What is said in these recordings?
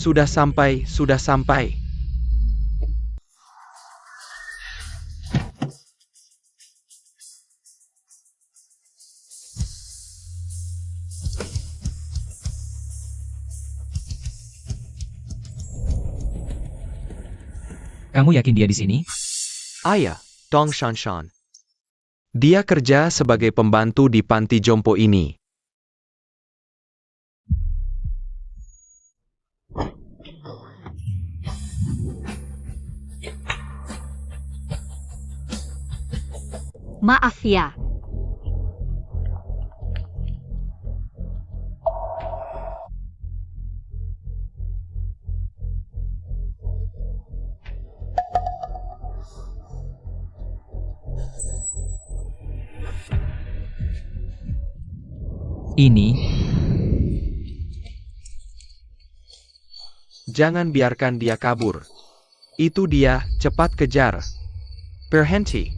Sudah sampai, sudah sampai. Kamu yakin dia di sini? Ayah, Dong Shanshan. Dia kerja sebagai pembantu di panti jompo ini. Maaf ya. Ini, Jangan biarkan dia kabur. Itu dia, cepat kejar. Berhenti.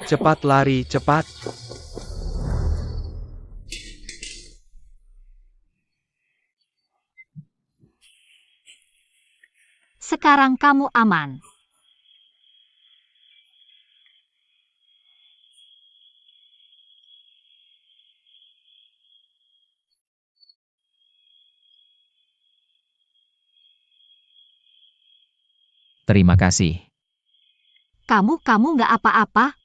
Cepat lari, cepat. Sekarang kamu aman. terima kasih. Kamu nggak apa-apa?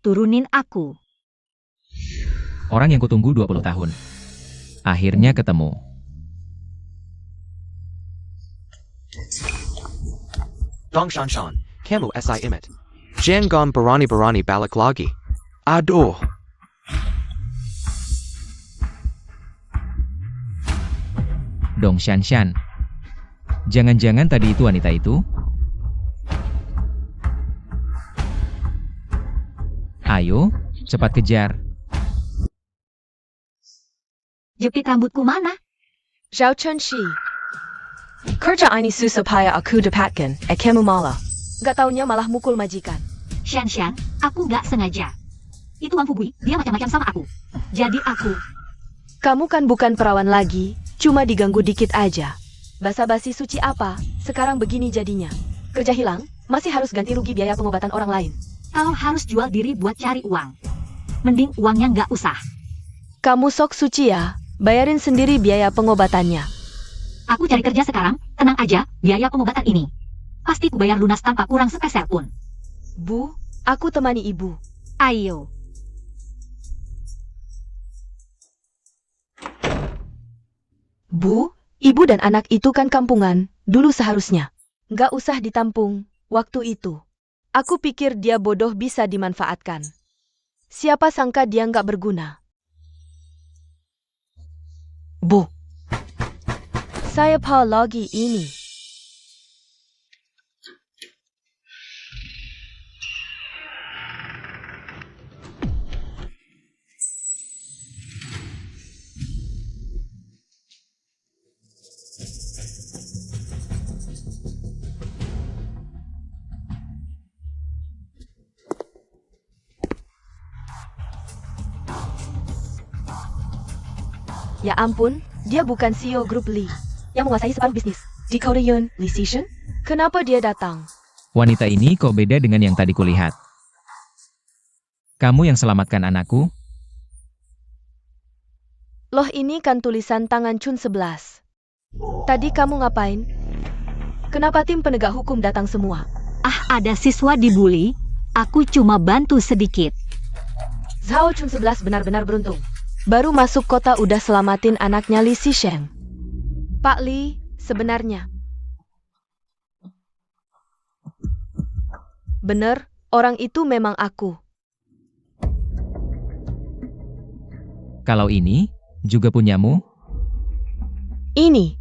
Turunin aku. Orang yang kutunggu 20 tahun. Akhirnya ketemu. Dong Shanshan, kamu si imit. Jangan berani-berani balik lagi. Aduh. Dong Shanshan. Jangan-jangan tadi itu wanita itu? Ayo, cepat kejar. Jepit rambutku mana? Zhao Chunshi. Kerja ini susah payah aku dapatkan, kamu malah. Gak taunya malah mukul majikan. Shanshan, aku nggak sengaja. Itu Wang Fubui, dia macam-macam sama aku. Jadi aku... Kamu kan bukan perawan lagi, cuma diganggu dikit aja. Basa-basi suci apa, sekarang begini jadinya. Kerja hilang, masih harus ganti rugi biaya pengobatan orang lain. Kalau harus jual diri buat cari uang, mending uangnya nggak usah. Kamu sok suci ya, bayarin sendiri biaya pengobatannya. Aku cari kerja sekarang, tenang aja, biaya pengobatan ini. Pasti ku bayar lunas tanpa kurang sepeser pun. Bu, aku temani ibu. Ayo. Bu, ibu dan anak itu kan kampungan, dulu seharusnya. Nggak usah ditampung, waktu itu. Aku pikir dia bodoh bisa dimanfaatkan. Siapa sangka dia nggak berguna. Bu, saya mau lagi ini. Ya ampun, dia bukan CEO grup Lee yang menguasai separuh bisnis. Di Korean, Lee Si-shen? Kenapa dia datang? Wanita ini kok beda dengan yang tadi kulihat? Kamu yang selamatkan anakku? Loh, ini kan tulisan tangan Chun 11. Tadi kamu ngapain? Kenapa tim penegak hukum datang semua? Ah, ada siswa dibully. Aku cuma bantu sedikit. Zhao Chun 11 benar-benar beruntung. Baru masuk kota udah selamatin anaknya Lee Si-shen. Pak Lee, sebenarnya. Bener, orang itu memang aku. Kalau ini, juga punyamu? Ini.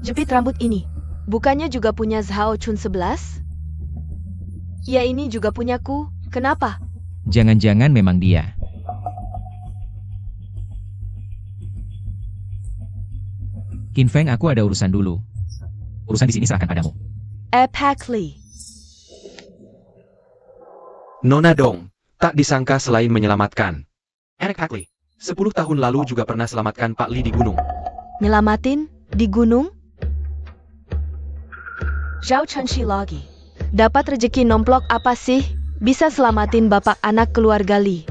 Jepit rambut ini. Bukannya juga punya Zhao Chun 11? Ya, ini juga punyaku. Kenapa? Jangan-jangan memang dia. Qin Feng, aku ada urusan dulu. Urusan di sini serahkan padamu. Pak Lee. Nona Dong, tak disangka selain menyelamatkan. Anak Pak Lee, 10 tahun lalu juga pernah selamatkan Pak Lee di gunung. Nyelamatin? Di gunung? Zhao Chunshi lagi. Dapat rejeki nomplok apa sih? Bisa selamatin bapak anak keluarga Lee.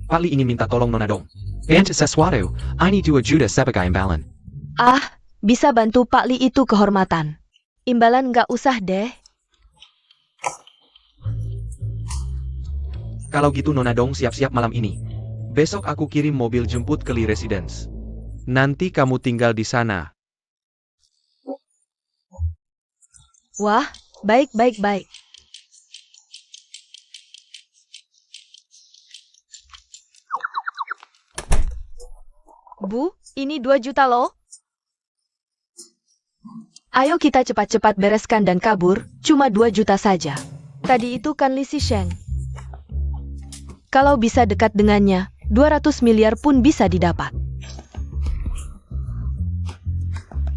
Pak Lee ingin minta tolong Nona Dong. And sesuatu, I need 2 juta sebagai imbalan. Ah, bisa bantu Pak Lee itu kehormatan. Imbalan nggak usah deh. Kalau gitu Nona Dong siap-siap malam ini. Besok aku kirim mobil jemput ke Lee Residence. Nanti kamu tinggal di sana. Wah, baik. Bu, ini 2 juta loh. Ayo kita cepat-cepat bereskan dan kabur, cuma 2 juta saja. Tadi itu kan Lee Si-shen. Kalau bisa dekat dengannya, 200 miliar pun bisa didapat.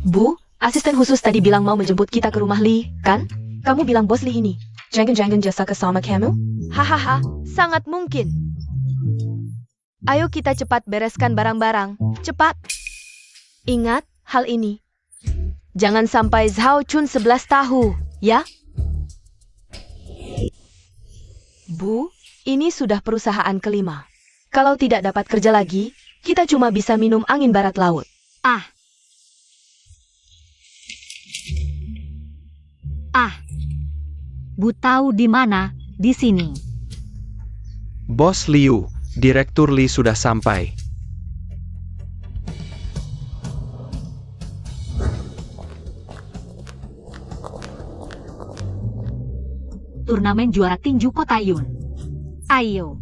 Bu, asisten khusus tadi bilang mau menjemput kita ke rumah Lee, kan? Kamu bilang bos Lee ini. Jangan-jangan jasa sama kamu? Hahaha, sangat mungkin. Ayo kita cepat bereskan barang-barang. Cepat. Ingat hal ini. Jangan sampai Zhao Chun 11 tahu, ya? Bu, ini sudah perusahaan kelima. Kalau tidak dapat kerja lagi, kita cuma bisa minum angin barat laut. Bu tahu di mana? Di sini. Bos Liu, Direktur Lee sudah sampai. Turnamen juara tinju Kota Yun. Ayo.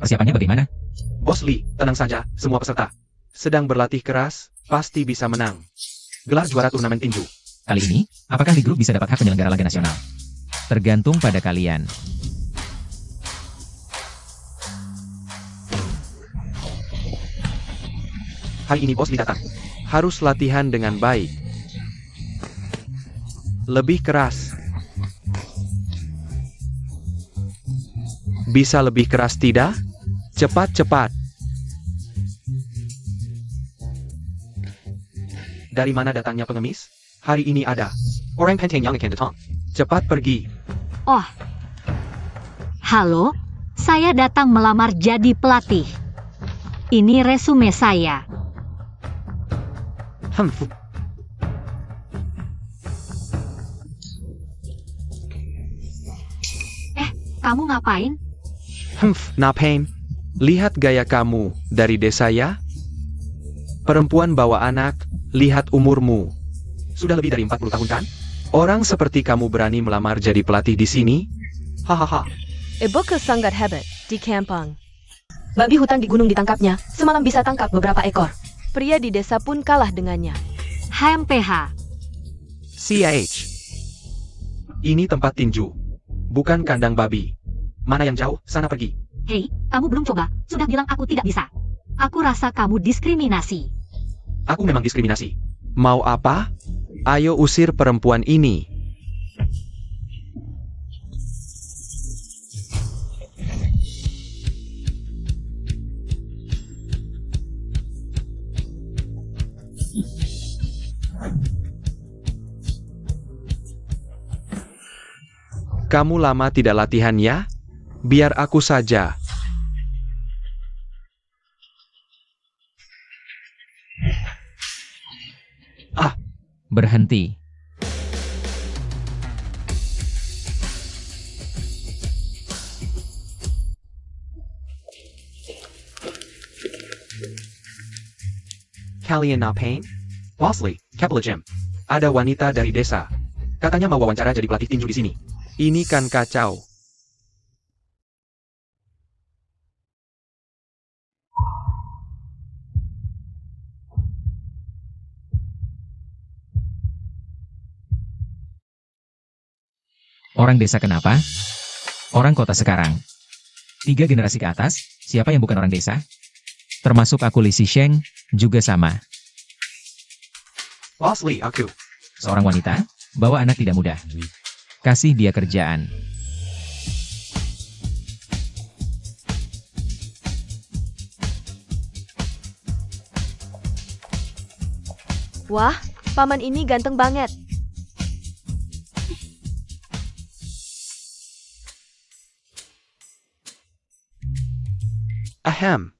Persiapannya bagaimana? Bos Lee, tenang saja, semua peserta sedang berlatih keras, pasti bisa menang. Gelar juara turnamen tinju. Kali ini, apakah Lee Group bisa dapat hak penyelenggara laga nasional? Tergantung pada kalian. Hari ini Bos Lee datang. Harus latihan dengan baik. Lebih keras. Bisa lebih keras tidak? Cepat-cepat. Dari mana datangnya pengemis? Hari ini ada orang penting yang akan datang. Cepat pergi. Oh. Halo, saya datang melamar jadi pelatih. Ini resume saya. Kamu ngapain? Ngapain? Lihat gaya kamu dari desa ya? Perempuan bawa anak, lihat umurmu. Sudah lebih dari 40 tahun kan? Orang seperti kamu berani melamar jadi pelatih di sini? Hahaha. Ibu sangat hebat di kampung. Babi hutan di gunung ditangkapnya, semalam bisa tangkap beberapa ekor. Pria di desa pun kalah dengannya. HMPH. CH. Ini tempat tinju, bukan kandang babi. Mana yang jauh, sana pergi. Hei, kamu belum coba, sudah bilang aku tidak bisa. Aku rasa kamu diskriminasi. Aku memang diskriminasi. Mau apa? Ayo usir perempuan ini. Kamu lama tidak latihan ya? Biar aku saja. Berhenti. Kalian ngapain? Bosley, Kepler Gym. Ada wanita dari desa. Katanya mau wawancara jadi pelatih tinju di sini. Ini kan kacau. Orang desa kenapa? Orang kota sekarang. 3 generasi ke atas, siapa yang bukan orang desa? Termasuk aku Li Sheng, juga sama. Bosley, aku. Seorang wanita, bawa anak tidak mudah. Kasih dia kerjaan. Wah, paman ini ganteng banget. Ahem.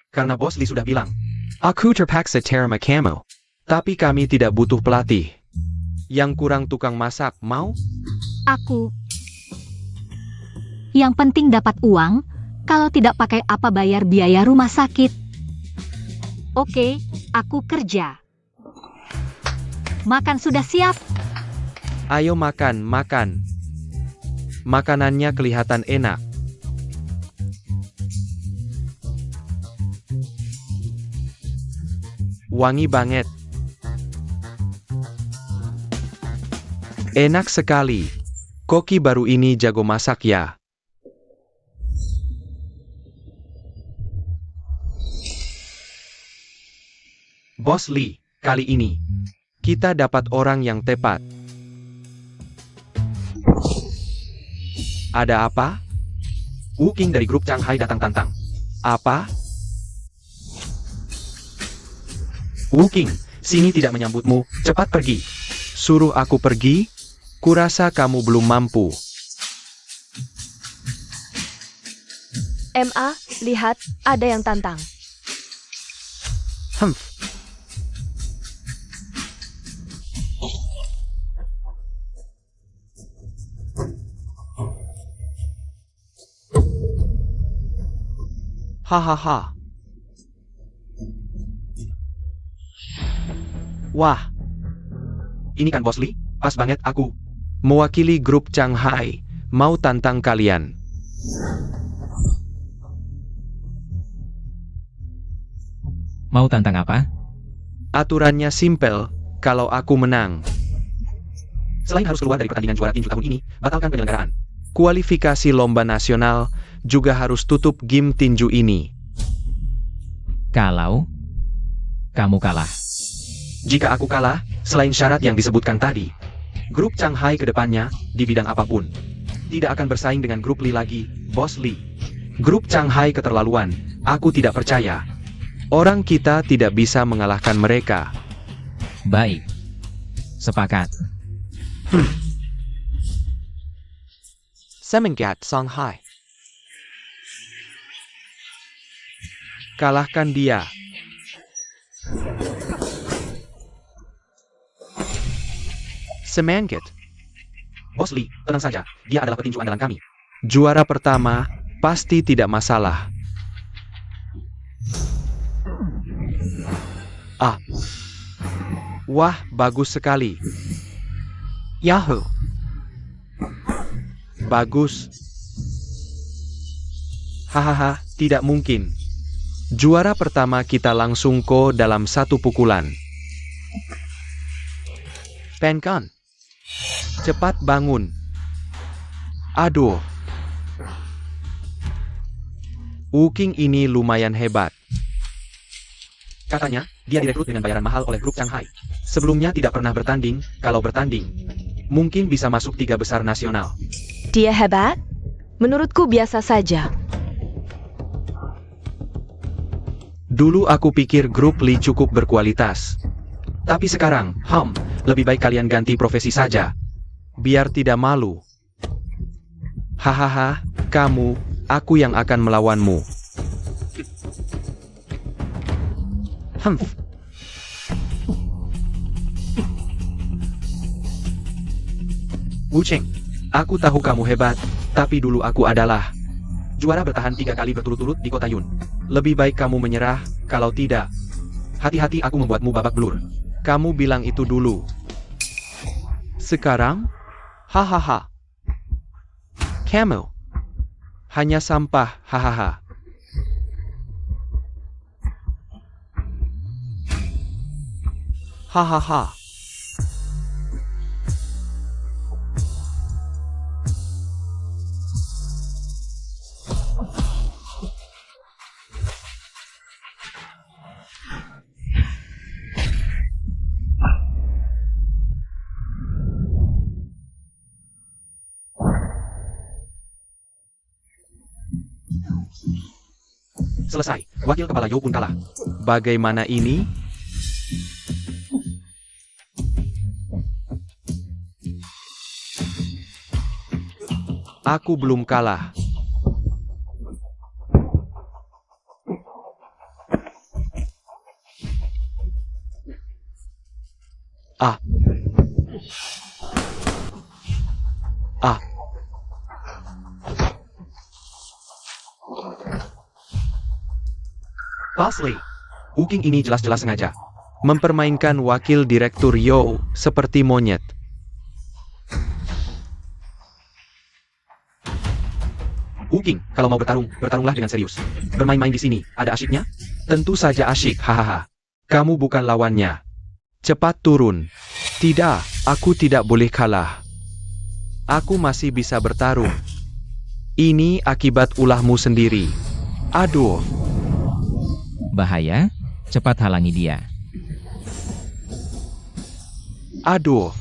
Karena Bos Lee sudah bilang, aku terpaksa terima kamu. Tapi kami tidak butuh pelatih. Yang kurang tukang masak, mau? Aku. Yang penting dapat uang, kalau tidak pakai apa bayar biaya rumah sakit. Oke, aku kerja. Makan sudah siap? Ayo makan, makan. Makanannya kelihatan enak. Wangi banget. Enak sekali. Koki baru ini jago masak ya. Bos Lee, kali ini kita dapat orang yang tepat. Ada apa? Wu King dari grup Shanghai datang tantang. Apa? Wu King, sini tidak menyambutmu, cepat pergi. Suruh aku pergi? Kurasa kamu belum mampu. MA, lihat, ada yang tantang. Humph. Hahaha. Wah. Ini kan Bos Lee? Pas banget aku. Mewakili grup Shanghai. Mau tantang kalian. Mau tantang apa? Aturannya simpel. Kalau aku menang. Selain harus keluar dari pertandingan juara tinju tahun ini, batalkan penyelenggaraan. Kualifikasi lomba nasional juga harus tutup game tinju ini. Kalau kamu kalah. Jika aku kalah, selain syarat yang disebutkan tadi, grup Shanghai ke depannya, di bidang apapun, tidak akan bersaing dengan grup Lee lagi, Bos Lee. Grup Shanghai keterlaluan, aku tidak percaya. Orang kita tidak bisa mengalahkan mereka. Baik. Sepakat. Semangat Shanghai. Kalahkan dia. Semangat. Bos Lee, tenang saja, dia adalah petinju andalan kami. Juara pertama, pasti tidak masalah. Ah. Wah, bagus sekali. Yahoo. Bagus. Hahaha, tidak mungkin. Juara pertama kita langsung ko dalam satu pukulan. Penkan. Cepat bangun. Aduh. Wuking ini lumayan hebat. Katanya, dia direkrut dengan bayaran mahal oleh grup Shanghai. Sebelumnya tidak pernah bertanding, kalau bertanding, mungkin bisa masuk 3 besar nasional. Dia hebat? Menurutku biasa saja. Dulu aku pikir grup Lee cukup berkualitas. Tapi sekarang, lebih baik kalian ganti profesi saja. Biar tidak malu. Hahaha, kamu, aku yang akan melawanmu. Wu Cheng, aku tahu kamu hebat, tapi dulu aku adalah juara bertahan 3 kali berturut-turut di kota Yun. Lebih baik kamu menyerah, kalau tidak, hati-hati aku membuatmu babak belur. Kamu bilang itu dulu. Sekarang? Hahaha. Kamu hanya sampah, hahaha. Hahaha. Selesai, wakil kepala Yo pun kalah. Bagaimana ini? Aku belum kalah. Ah. Ah. Boss Lee, Wuking ini jelas-jelas sengaja mempermainkan wakil direktur Yo seperti monyet. Wuking, kalau mau bertarung, bertarunglah dengan serius. Bermain-main di sini, ada asyiknya? Tentu saja asyik, hahaha. Kamu bukan lawannya. Cepat turun. Tidak, aku tidak boleh kalah. Aku masih bisa bertarung. Ini akibat ulahmu sendiri. Aduh. Bahaya, cepat halangi dia. Aduh.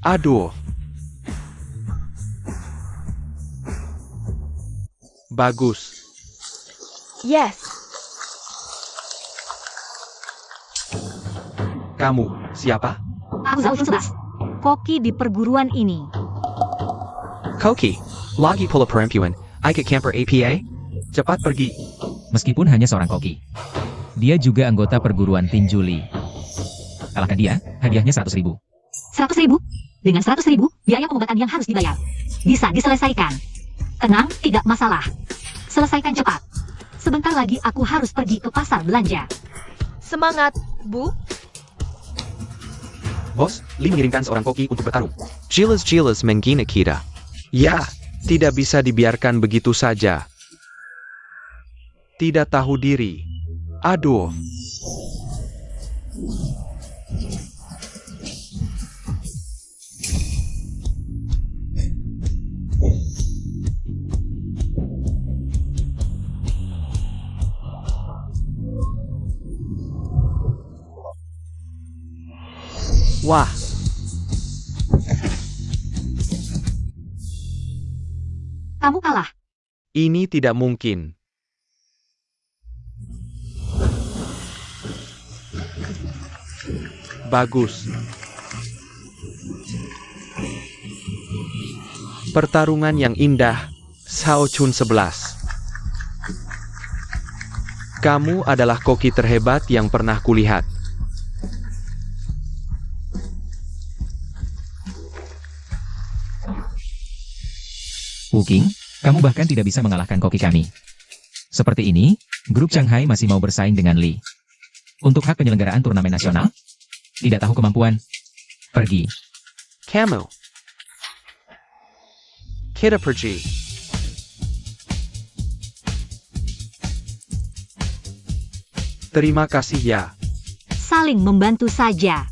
Aduh. Bagus. Yes. Kamu, siapa? Aku Zhao Xun 11. Koki di perguruan ini. Koki. Lagi pula perempuan. Ikut camper APA? Cepat pergi. Meskipun hanya seorang koki, dia juga anggota perguruan tinju Lee. Kalahkan dia, hadiahnya 100.000. 100.000? Dengan 100.000, biaya pengobatan yang harus dibayar. Bisa diselesaikan. Tenang, tidak masalah. Selesaikan cepat. Sebentar lagi aku harus pergi ke pasar belanja. Semangat, Bu. Bos, Lee mengirimkan seorang koki untuk bertarung. Jelas-jelas menghina kita. Ya, tidak bisa dibiarkan begitu saja. Tidak tahu diri. Aduh. Wah. Kamu kalah. Ini tidak mungkin. Bagus. Pertarungan yang indah, Zhao Xun 11. Kamu adalah koki terhebat yang pernah kulihat. Wuking, kamu bahkan tidak bisa mengalahkan koki kami. Seperti ini, grup Shanghai masih mau bersaing dengan Lee. Untuk hak penyelenggaraan turnamen nasional? Tidak tahu kemampuan. Pergi. Kamu. Kita pergi. Terima kasih ya. Saling membantu saja.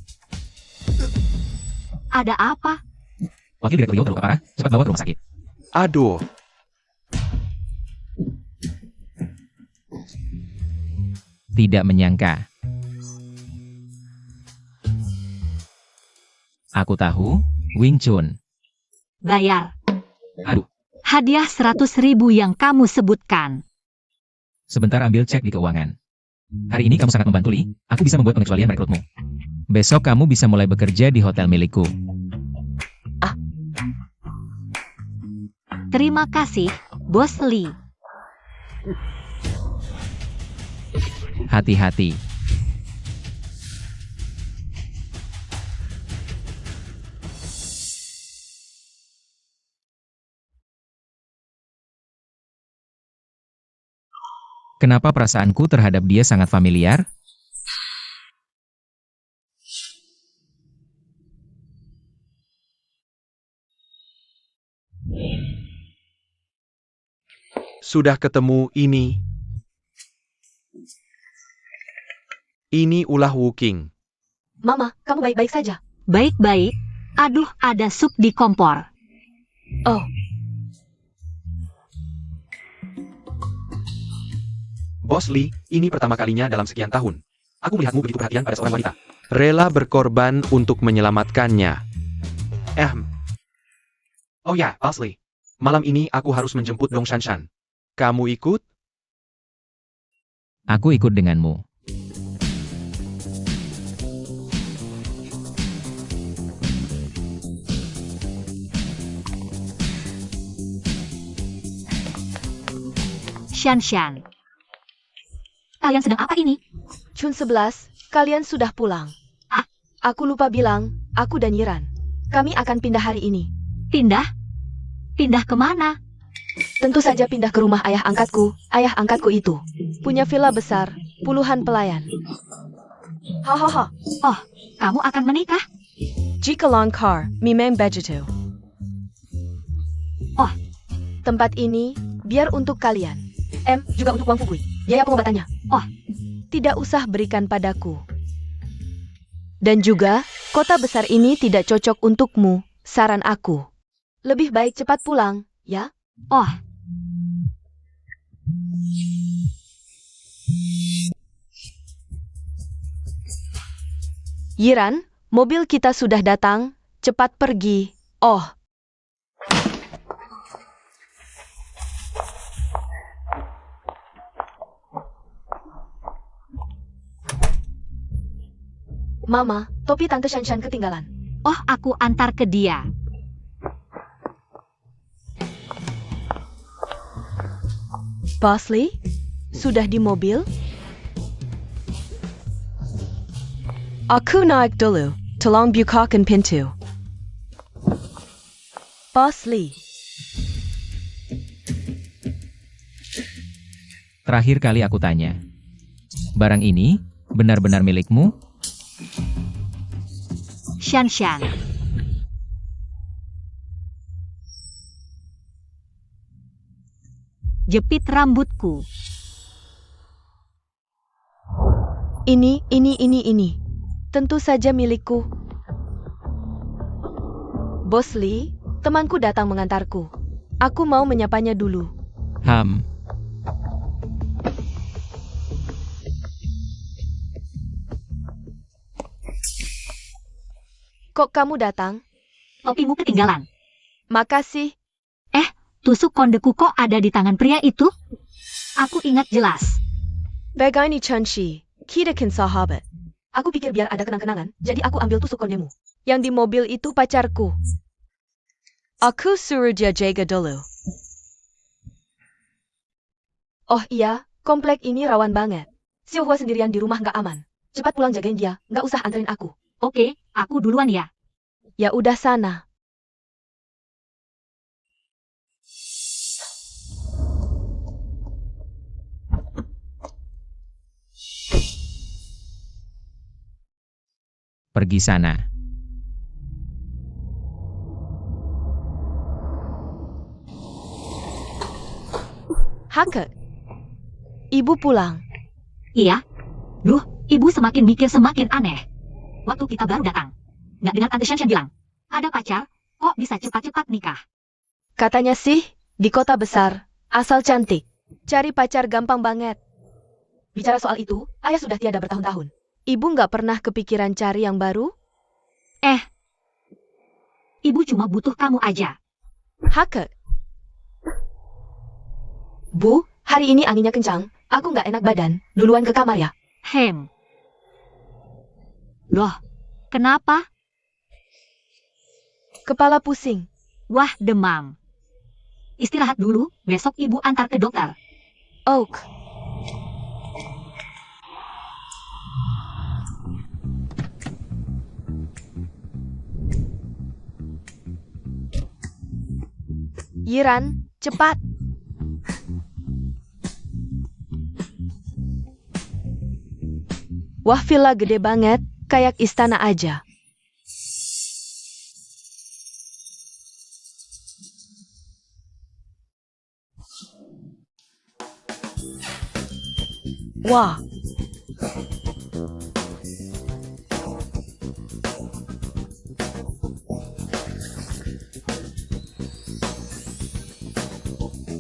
ada apa? Wakil Direktur Yo terluka parah, cepat bawa ke rumah sakit. Aduh, Tidak menyangka. Aku tahu, Wing Chun. Bayar. Aduh, Hadiah 100.000 yang kamu sebutkan. sebentar ambil cek di keuangan. Hari ini kamu sangat membantu Li, aku bisa membuat pengecualian rekrutmu. Besok kamu bisa mulai bekerja di hotel milikku. Terima kasih, Bos Lee. Hati-hati. Kenapa perasaanku terhadap dia sangat familiar? sudah ketemu ini. Ini ulah Wuking. Mama, kamu baik-baik saja? Baik-baik. Aduh, ada sup di kompor. Oh, Bos Lee, ini pertama kalinya dalam sekian tahun. Aku melihatmu begitu perhatian pada seorang wanita. Rela berkorban untuk menyelamatkannya. Oh ya, Bos Lee. Malam ini aku harus menjemput Dong Shanshan. Kamu ikut? Aku ikut denganmu. Shanshan. Kalian sedang apa ini? Chun 11, kalian sudah pulang. Ah. Aku lupa bilang, aku dan Yiran. Kami akan pindah hari ini. Pindah? Pindah kemana? Tentu saja pindah ke rumah ayah angkatku. Ayah angkatku itu punya villa besar, puluhan pelayan. Hahaha. Oh, kamu akan menikah? Jika Longkar, Mimeng Begitu. Oh. Tempat ini biar untuk kalian. Juga untuk Wang Fugui. Biaya pengobatannya. Oh. Tidak usah berikan padaku. Dan juga, kota besar ini tidak cocok untukmu, saran aku. Lebih baik cepat pulang, ya? Oh, Yiran, mobil kita sudah datang, cepat pergi. Oh. Mama, topi Tante Shanshan ketinggalan. oh, aku antar ke dia. Bos Lee, sudah di mobil? Aku naik dulu, tolong bukakan pintu. Bos Lee. Terakhir kali aku tanya. Barang ini benar-benar milikmu? Shanshan. Jepit rambutku. Ini. Tentu saja milikku. Bos Lee, temanku datang mengantarku. Aku mau menyapanya dulu. Kok kamu datang? Topimu ketinggalan. Makasih. Tusuk kondeku kok ada di tangan pria itu? Aku ingat jelas. Bagaini Chunshi, kita kan sahabat. Aku pikir biar ada kenang-kenangan, jadi aku ambil tusuk kondemu. Yang di mobil itu pacarku. Aku suruh dia jaga dulu. Oh iya, komplek ini rawan banget. Xiaohua sendirian di rumah nggak aman. Cepat pulang jagain dia, nggak usah anterin aku. Oke, aku duluan ya. Ya udah sana. Pergi sana. Hake. Ibu pulang. Iya. Duh, ibu semakin mikir semakin aneh. Waktu kita baru datang. Nggak dengar Tante Shanshan bilang. Ada pacar, kok bisa cepat-cepat nikah? Katanya sih, di kota besar, asal cantik. Cari pacar gampang banget. Bicara soal itu, ayah sudah tiada bertahun-tahun. Ibu nggak pernah kepikiran cari yang baru? Ibu cuma butuh kamu aja. Hake. Bu, hari ini anginnya kencang. Aku nggak enak badan. Duluan ke kamar ya. Loh, kenapa? Kepala pusing. Wah, demam. Istirahat dulu, besok ibu antar ke dokter. Oak. Yiran, cepat. Wah, villa gede banget, kayak istana aja. Wah.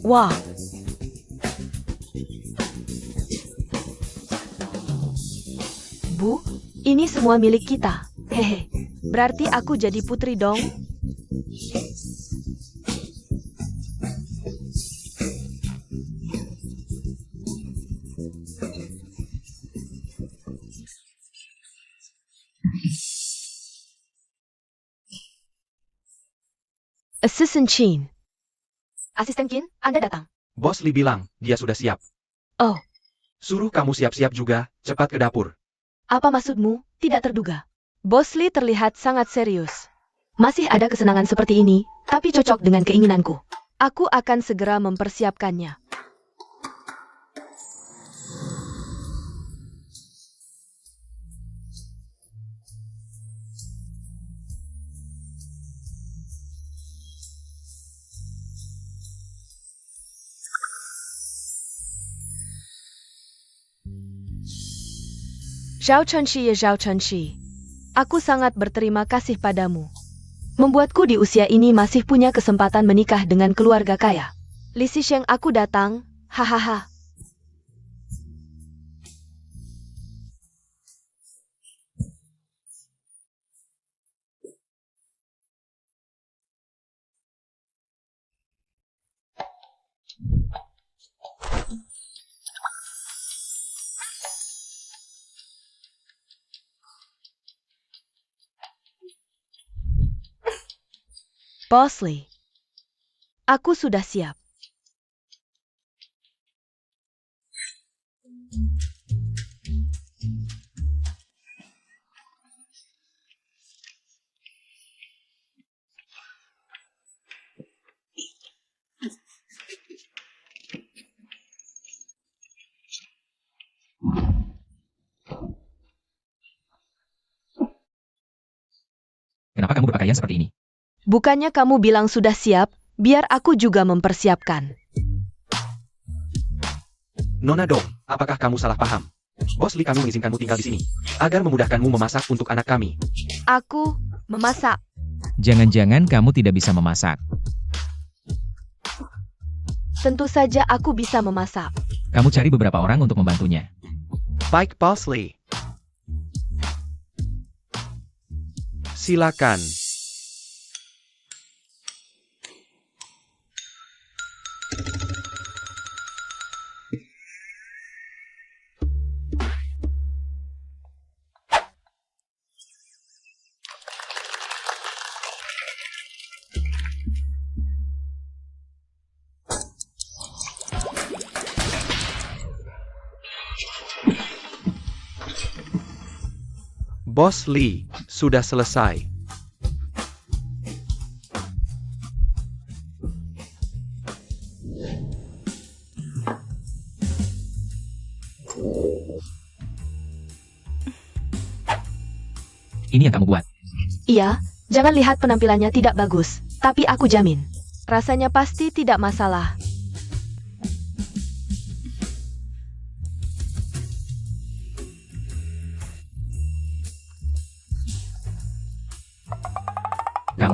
Wah. Bu, ini semua milik kita. Hehe. Berarti aku jadi putri dong? Assistant Chin. Asisten Chin, Anda datang. Bos Lee bilang, dia sudah siap. Oh, Suruh kamu siap-siap juga, cepat ke dapur. apa maksudmu? Tidak terduga. Bos Lee terlihat sangat serius. Masih ada kesenangan seperti ini, tapi cocok dengan keinginanku. Aku akan segera mempersiapkannya. Zhao Chenshi ya Zhao Chenshi. Aku sangat berterima kasih padamu. Membuatku di usia ini masih punya kesempatan menikah dengan keluarga kaya. Li Xisheng, aku datang, hahaha. Boss Lee, aku sudah siap. Kenapa kamu berpakaian seperti ini? Bukannya kamu bilang sudah siap, biar aku juga mempersiapkan. Nona Dong, apakah kamu salah paham? Bos Lee kami mengizinkanmu tinggal di sini, agar memudahkanmu memasak untuk anak kami. Aku memasak. Jangan-jangan kamu tidak bisa memasak. Tentu saja aku bisa memasak. Kamu cari beberapa orang untuk membantunya. Baik, Bos Lee. Silakan. Bos Lee, sudah selesai. Ini yang kamu buat. Iya, jangan lihat penampilannya tidak bagus, tapi aku jamin. Rasanya pasti tidak masalah.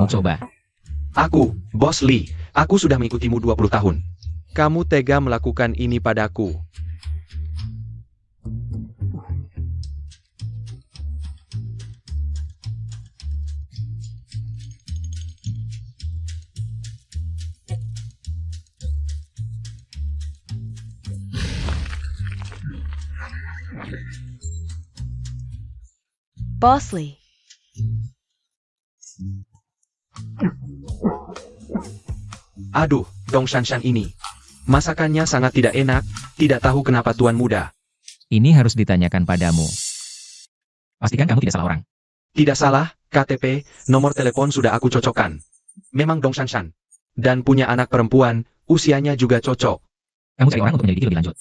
kamu coba. Aku, Bos Lee, aku sudah mengikutimu 20 tahun. Kamu tega melakukan ini padaku. Boss Lee. Aduh, Dong Shanshan ini. Masakannya sangat tidak enak, tidak tahu kenapa Tuan Muda. Ini harus ditanyakan padamu. Pastikan kamu tidak salah orang. Tidak salah, KTP, nomor telepon sudah aku cocokkan. Memang Dong Shanshan. Dan punya anak perempuan, usianya juga cocok. Kamu cari orang untuk menyelidiki lebih lanjut.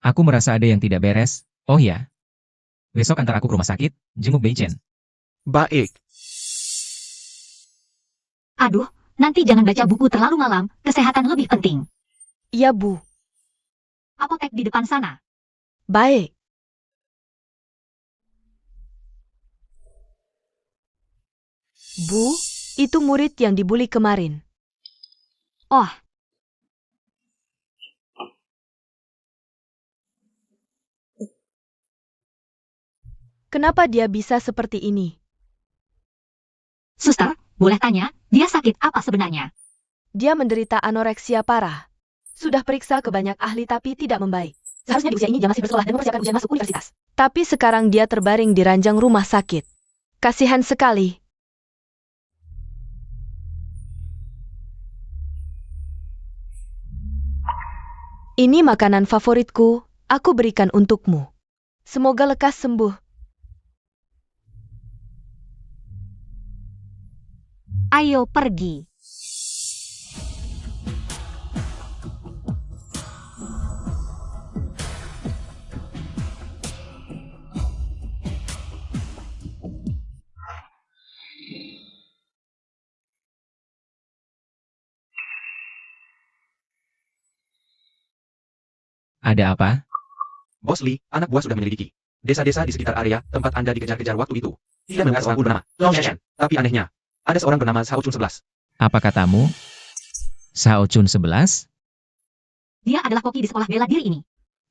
Aku merasa ada yang tidak beres. Oh ya. Besok antar aku ke rumah sakit, jenguk Beichen. Baik. Aduh, nanti jangan baca buku terlalu malam, kesehatan lebih penting. Iya, Bu. Apotek di depan sana. Baik. Bu, itu murid yang dibuli kemarin. Oh, Kenapa dia bisa seperti ini? suster, boleh tanya, dia sakit apa sebenarnya? Dia menderita anoreksia parah. Sudah periksa ke banyak ahli tapi tidak membaik. Seharusnya di usia ini dia masih bersekolah dan mempersiapkan ujian masuk universitas. Tapi sekarang dia terbaring di ranjang rumah sakit. Kasihan sekali. Ini makanan favoritku, aku berikan untukmu. Semoga lekas sembuh. Ayo pergi. Ada apa? Bos Lee, anak buah sudah menyelidiki desa-desa di sekitar area tempat Anda dikejar-kejar waktu itu. Tidak mendengar seorang pun bernama Long Shanshan. Tapi anehnya, ada seorang bernama Shao Chun 11. Apa katamu? Shao Chun 11? Dia adalah koki di sekolah bela diri ini.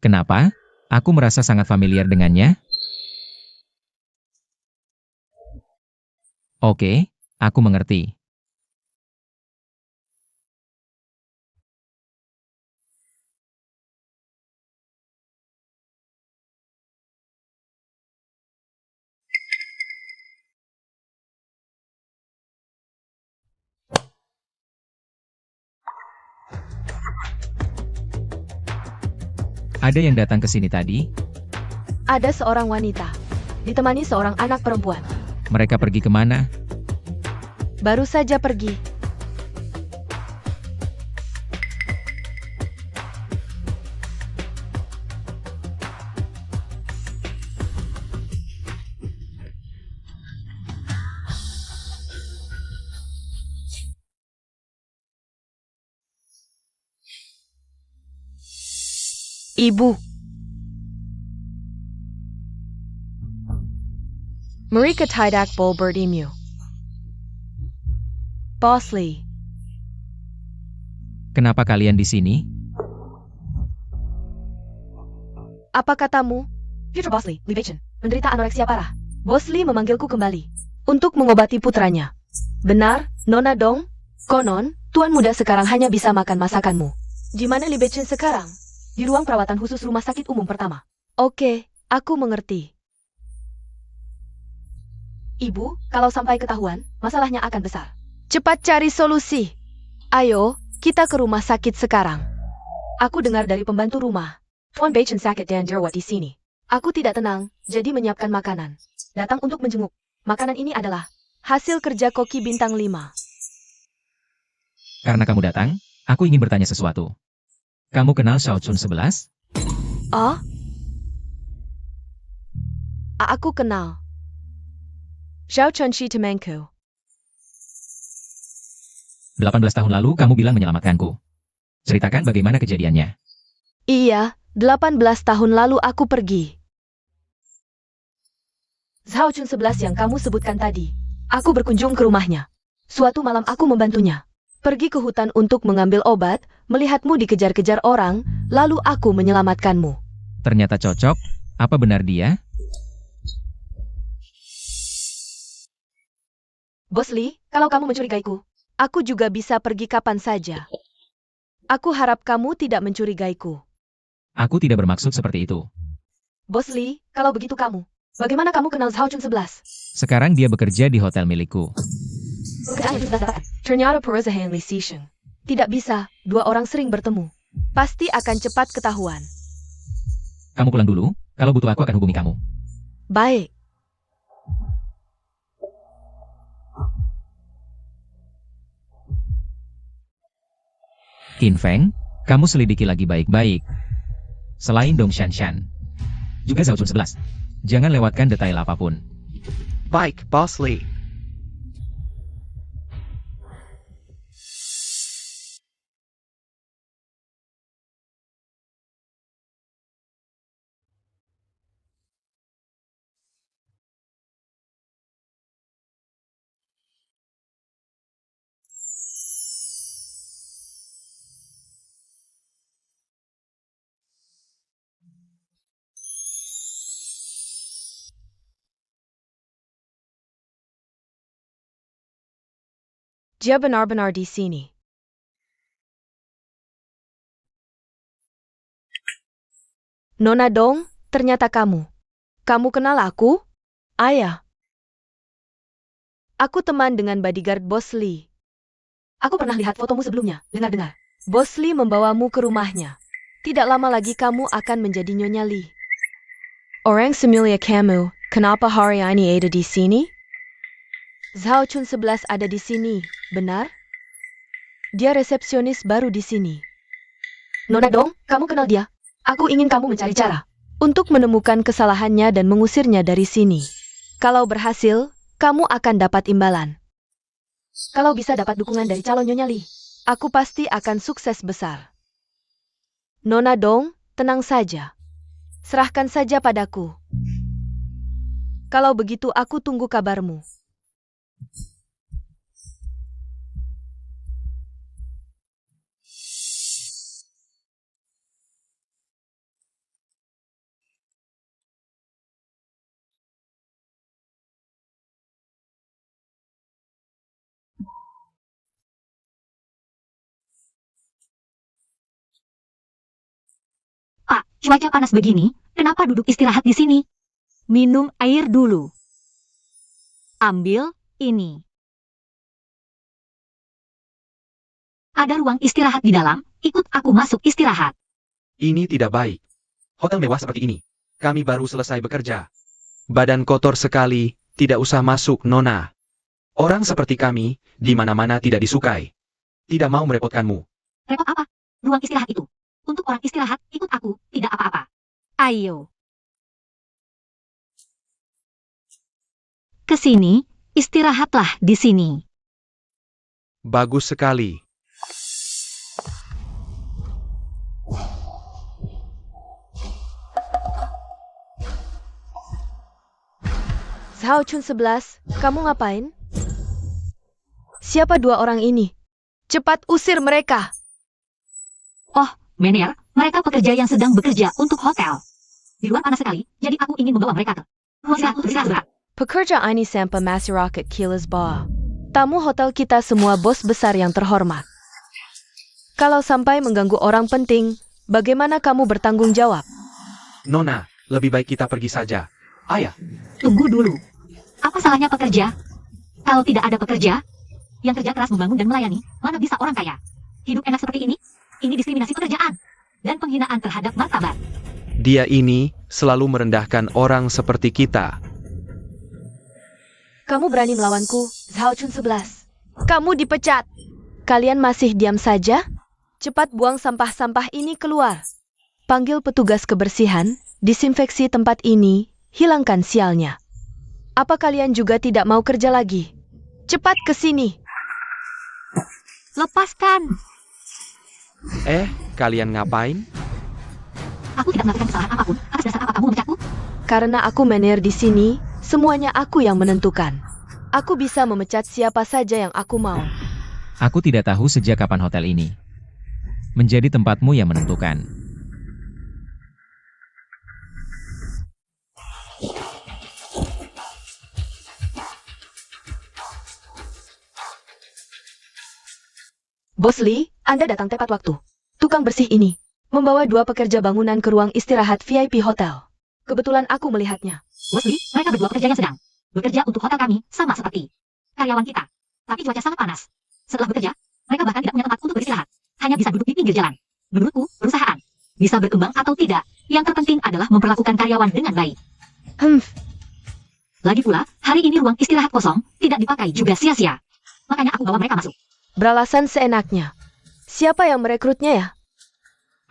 Kenapa? Aku merasa sangat familiar dengannya. Oke, aku mengerti. Ada yang datang ke sini tadi. Ada seorang wanita, ditemani seorang anak perempuan. Mereka pergi kemana? Baru saja pergi. Ibu. Mereka tidak boleh bertemu. Boss Lee. Kenapa kalian di sini? Apa katamu? Future Boss Lee, Lee Beichen, menderita anoreksia parah. Boss Lee memanggilku kembali untuk mengobati putranya. Benar, Nona Dong? Konon, Tuan Muda sekarang hanya bisa makan masakanmu. Di mana Lee Beichen sekarang? Di ruang perawatan khusus rumah sakit umum pertama. Oke, aku mengerti. Ibu, kalau sampai ketahuan, masalahnya akan besar. Cepat cari solusi. Ayo, kita ke rumah sakit sekarang. Aku dengar dari pembantu rumah. Tuan Beichen sakit dan dirawat di sini. Aku tidak tenang, jadi menyiapkan makanan. Datang untuk menjenguk. Makanan ini adalah hasil kerja koki bintang 5. Karena kamu datang, aku ingin bertanya sesuatu. Kamu kenal Shao Chun 11? Oh? Aku kenal. Xiao Chunshi temanku. 18 tahun lalu kamu bilang menyelamatkanku. Ceritakan bagaimana kejadiannya. Iya, 18 tahun lalu aku pergi. Xiao Chun 11 yang kamu sebutkan tadi. Aku berkunjung ke rumahnya. Suatu malam aku membantunya. Pergi ke hutan untuk mengambil obat, melihatmu dikejar-kejar orang, lalu aku menyelamatkanmu. Ternyata cocok. Apa benar dia? Bos Lee, kalau kamu mencurigaiku, aku juga bisa pergi kapan saja. Aku harap kamu tidak mencurigaiku. Aku tidak bermaksud seperti itu. Bos Lee, kalau begitu kamu, bagaimana kamu kenal Zhao Chun 11? Sekarang dia bekerja di hotel milikku. Ternyata perusahaan Lee Sisheng. Tidak bisa, dua orang sering bertemu. Pasti akan cepat ketahuan. Kamu pulang dulu, kalau butuh aku akan hubungi kamu. Baik. Qin Feng, kamu selidiki lagi baik-baik. Selain Dong Shanshan, juga Zhao Chun 11. Jangan lewatkan detail apapun. Baik, Boss Lee. Dia benar-benar di sini. Nona Dong, ternyata kamu. Kamu kenal aku? Ayah. Aku teman dengan bodyguard Bos Lee. Aku pernah lihat fotomu sebelumnya, dengar-dengar. Bos Lee membawamu ke rumahnya. Tidak lama lagi kamu akan menjadi Nyonya Lee. Orang semilia kamu, kenapa hari ini ada di sini? Zhao Chun 11 ada di sini, benar? Dia resepsionis baru di sini. Nona Dong, kamu kenal dia? Aku ingin kamu mencari cara untuk menemukan kesalahannya dan mengusirnya dari sini. Kalau berhasil, kamu akan dapat imbalan. Kalau bisa dapat dukungan dari calon Nyonya Lee, aku pasti akan sukses besar. Nona Dong, tenang saja. Serahkan saja padaku. Kalau begitu aku tunggu kabarmu. Pak, cuaca panas begini, kenapa duduk istirahat di sini? Minum air dulu. Ambil ini. Ada ruang istirahat di dalam, ikut aku masuk istirahat. Ini tidak baik. Hotel mewah seperti ini. Kami baru selesai bekerja. Badan kotor sekali, tidak usah masuk, Nona. Orang seperti kami, di mana-mana tidak disukai. Tidak mau merepotkanmu. Repot apa? Ruang istirahat itu. Untuk orang istirahat, ikut aku, tidak apa-apa. Ayo. Kesini, istirahatlah di sini. Bagus sekali. Zhao Chun 11, kamu ngapain? Siapa dua orang ini? Cepat usir mereka. Oh, Mener, mereka pekerja yang sedang bekerja untuk hotel. Di luar panas sekali, jadi aku ingin membawa mereka ke ruang istirahat untuk istirahat. Pekerja ini sampai masyarakat Kilas Ba. Tamu hotel kita semua bos besar yang terhormat. Kalau sampai mengganggu orang penting, bagaimana kamu bertanggung jawab? Nona, lebih baik kita pergi saja. Ayah, Tunggu dulu. Apa salahnya pekerja? Kalau tidak ada pekerja, yang kerja keras membangun dan melayani, mana bisa orang kaya? Hidup enak seperti ini diskriminasi pekerjaan dan penghinaan terhadap martabat. dia ini selalu merendahkan orang seperti kita. Kamu berani melawanku, Zhao Chun 11. Kamu dipecat. Kalian masih diam saja? Cepat buang sampah-sampah ini keluar. Panggil petugas kebersihan, disinfeksi tempat ini, hilangkan sialnya. Apa kalian juga tidak mau kerja lagi? Cepat ke sini. Lepaskan. Kalian ngapain? Aku tidak melakukan kesalahan apapun. Atas dasar apa kamu memecatku? Karena aku mener di sini, semuanya aku yang menentukan. Aku bisa memecat siapa saja yang aku mau. Aku tidak tahu sejak kapan hotel ini menjadi tempatmu yang menentukan. Bos Lee, Anda datang tepat waktu. Tukang bersih ini membawa 2 pekerja bangunan ke ruang istirahat VIP hotel. Kebetulan aku melihatnya. Bos Lee, mereka berdua pekerja yang sedang bekerja untuk hotel kami, sama seperti karyawan kita. Tapi cuaca sangat panas. Setelah bekerja, mereka bahkan tidak punya tempat untuk beristirahat. Hanya bisa duduk di pinggir jalan. Menurutku, perusahaan bisa berkembang atau tidak. Yang terpenting adalah memperlakukan karyawan dengan baik. Lagi pula, hari ini ruang istirahat kosong, tidak dipakai juga sia-sia. Makanya aku bawa mereka masuk. Beralasan seenaknya. Siapa yang merekrutnya ya?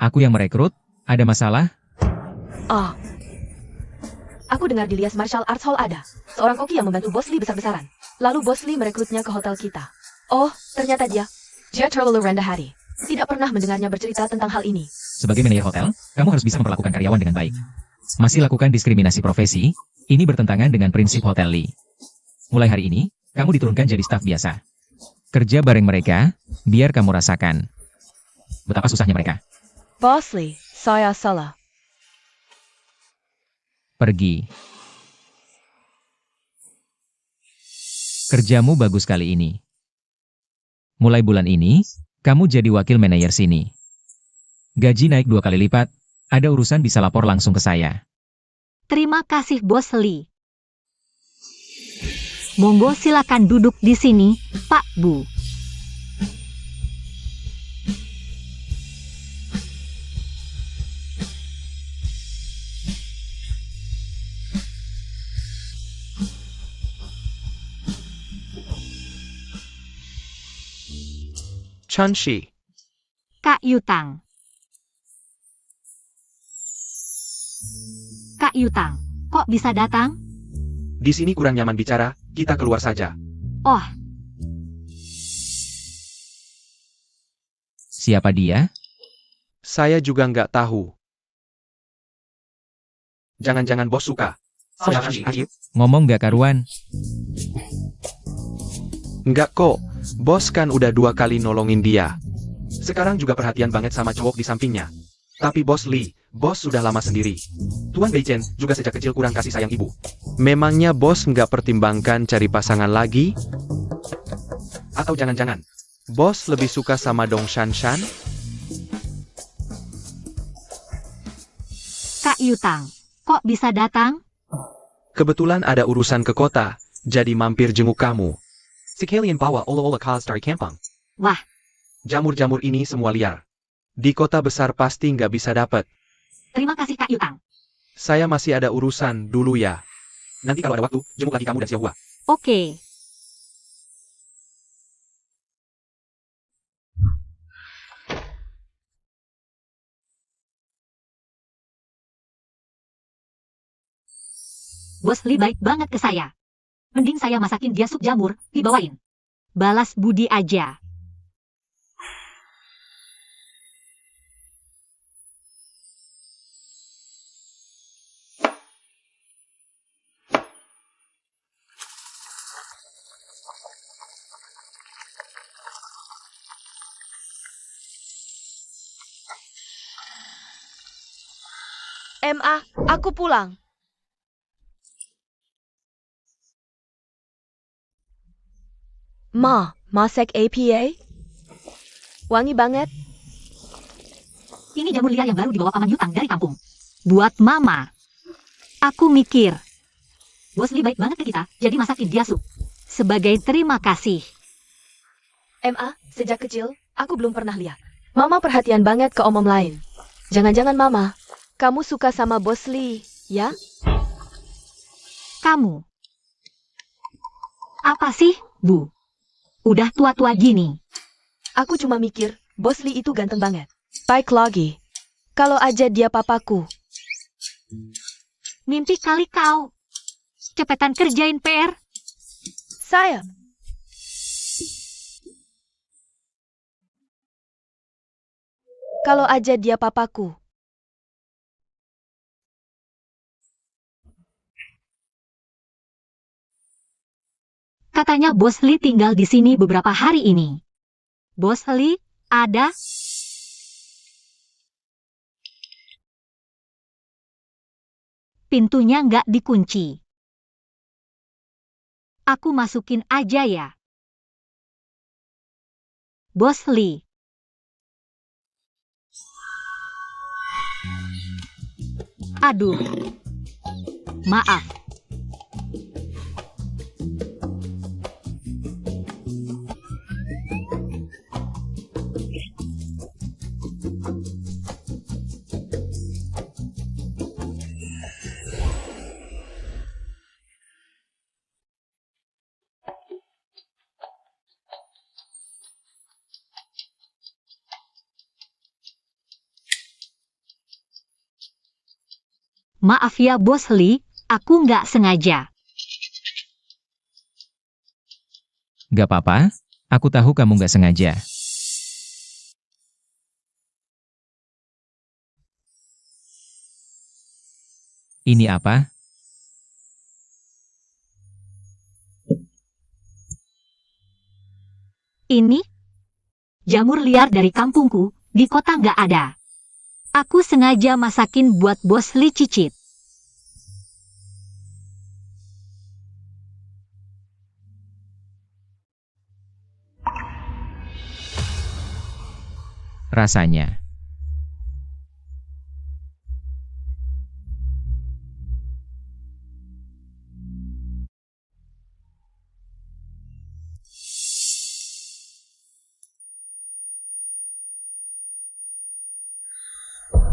Aku yang merekrut, ada masalah? Oh. Aku dengar di Lias Martial Arts Hall ada seorang koki yang membantu Bos Lee besar-besaran. Lalu Bos Lee merekrutnya ke hotel kita. Oh, ternyata dia terlalu rendah hati. Tidak pernah mendengarnya bercerita tentang hal ini. Sebagai manajer hotel, kamu harus bisa memperlakukan karyawan dengan baik. Masih lakukan diskriminasi profesi, ini bertentangan dengan prinsip Hotel Lee. Mulai hari ini, kamu diturunkan jadi staf biasa. Kerja bareng mereka, biar kamu rasakan betapa susahnya mereka. Bos Lee, saya salah. Pergi. Kerjamu bagus kali ini. Mulai bulan ini, kamu jadi wakil manajer sini. Gaji naik 2 kali lipat, ada urusan bisa lapor langsung ke saya. Terima kasih Bos Lee. Monggo silakan duduk di sini, Pak Bu. Chunshi, Kak Yutang. Kak Yutang, kok bisa datang? di sini kurang nyaman bicara, kita keluar saja. Oh, Siapa dia? Saya juga nggak tahu. Jangan-jangan bos suka. Ngomong gak karuan. Nggak kok, bos kan udah 2 kali nolongin dia. Sekarang juga perhatian banget sama cowok di sampingnya. Tapi bos Lee, bos sudah lama sendiri. Tuan Beichen juga sejak kecil kurang kasih sayang ibu. Memangnya bos nggak pertimbangkan cari pasangan lagi? Atau jangan-jangan, bos lebih suka sama Dong Shanshan? Kak Yutang, kok bisa datang? Kebetulan ada urusan ke kota, jadi mampir jenguk kamu. Sekalian bawa olah-olah khas dari Kampung. Wah, Jamur-jamur ini semua liar. Di kota besar pasti nggak bisa dapat. terima kasih Kak Yutang. Saya masih ada urusan dulu ya. Nanti kalau ada waktu, jenguk lagi kamu dan Xiaohua. Oke. Bos Lee baik banget ke saya. Mending saya masakin dia sup jamur, dibawain. Balas budi aja. MA, aku pulang. Masak APA? Wangi banget. Ini jamur liar yang baru dibawa Paman Yutang dari kampung. Buat Mama. Aku mikir. Bos Lee baik banget ke kita, jadi masakin dia sup. Sebagai terima kasih. MA, sejak kecil, aku belum pernah lihat. Mama perhatian banget ke om-om lain. Jangan-jangan Mama, kamu suka sama Bos Lee, ya? Kamu. Apa sih, Bu? Udah tua-tua gini. Aku cuma mikir, Bos Lee itu ganteng banget. Baik lagi. Kalau aja dia papaku. Mimpi kali kau. Cepetan kerjain PR. Saya. Kalau aja dia papaku. Katanya Bos Lee tinggal di sini beberapa hari ini. Bos Lee, ada? Pintunya nggak dikunci. Aku masukin aja ya. Bos Lee. Aduh. Maaf. Maaf ya Bos Lee, aku nggak sengaja. Gak apa-apa, aku tahu kamu gak sengaja. Ini apa? Ini? Jamur liar dari kampungku, di kota nggak ada. Aku sengaja masakin buat Bos Lee cicit. Rasanya.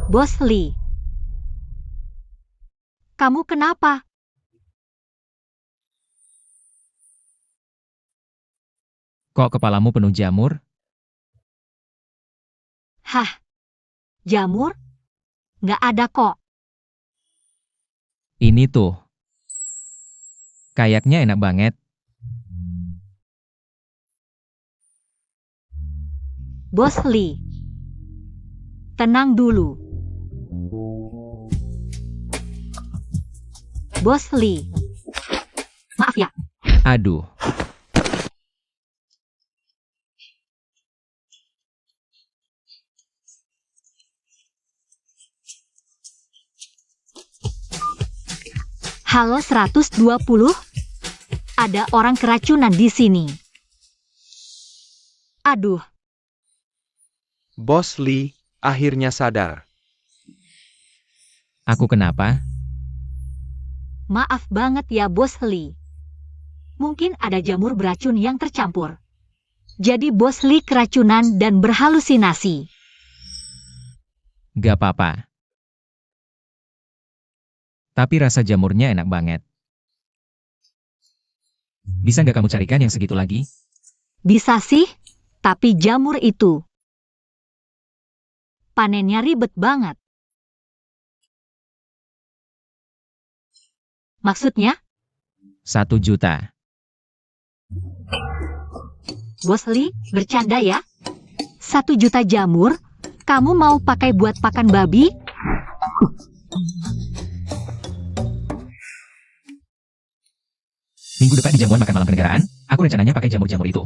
Bos Lee. Kamu kenapa? Kok kepalamu penuh jamur? Hah? Jamur? Nggak ada kok. Ini tuh. Kayaknya enak banget. Bos Lee. Tenang dulu. Bos Lee. Maaf ya. Aduh. Halo 120? Ada orang keracunan di sini. Aduh. Bos Lee akhirnya sadar. Aku kenapa? Maaf banget ya Bos Lee. Mungkin ada jamur beracun yang tercampur. Jadi Bos Lee keracunan dan berhalusinasi. Gak apa-apa. Tapi rasa jamurnya enak banget. Bisa nggak kamu carikan yang segitu lagi? Bisa sih, tapi jamur itu panennya ribet banget. Maksudnya? 1 juta. Bos Lee, bercanda ya? 1 juta jamur? Kamu mau pakai buat pakan babi? Minggu depan di jamuan makan malam kenegaraan, aku rencananya pakai jamur-jamur itu.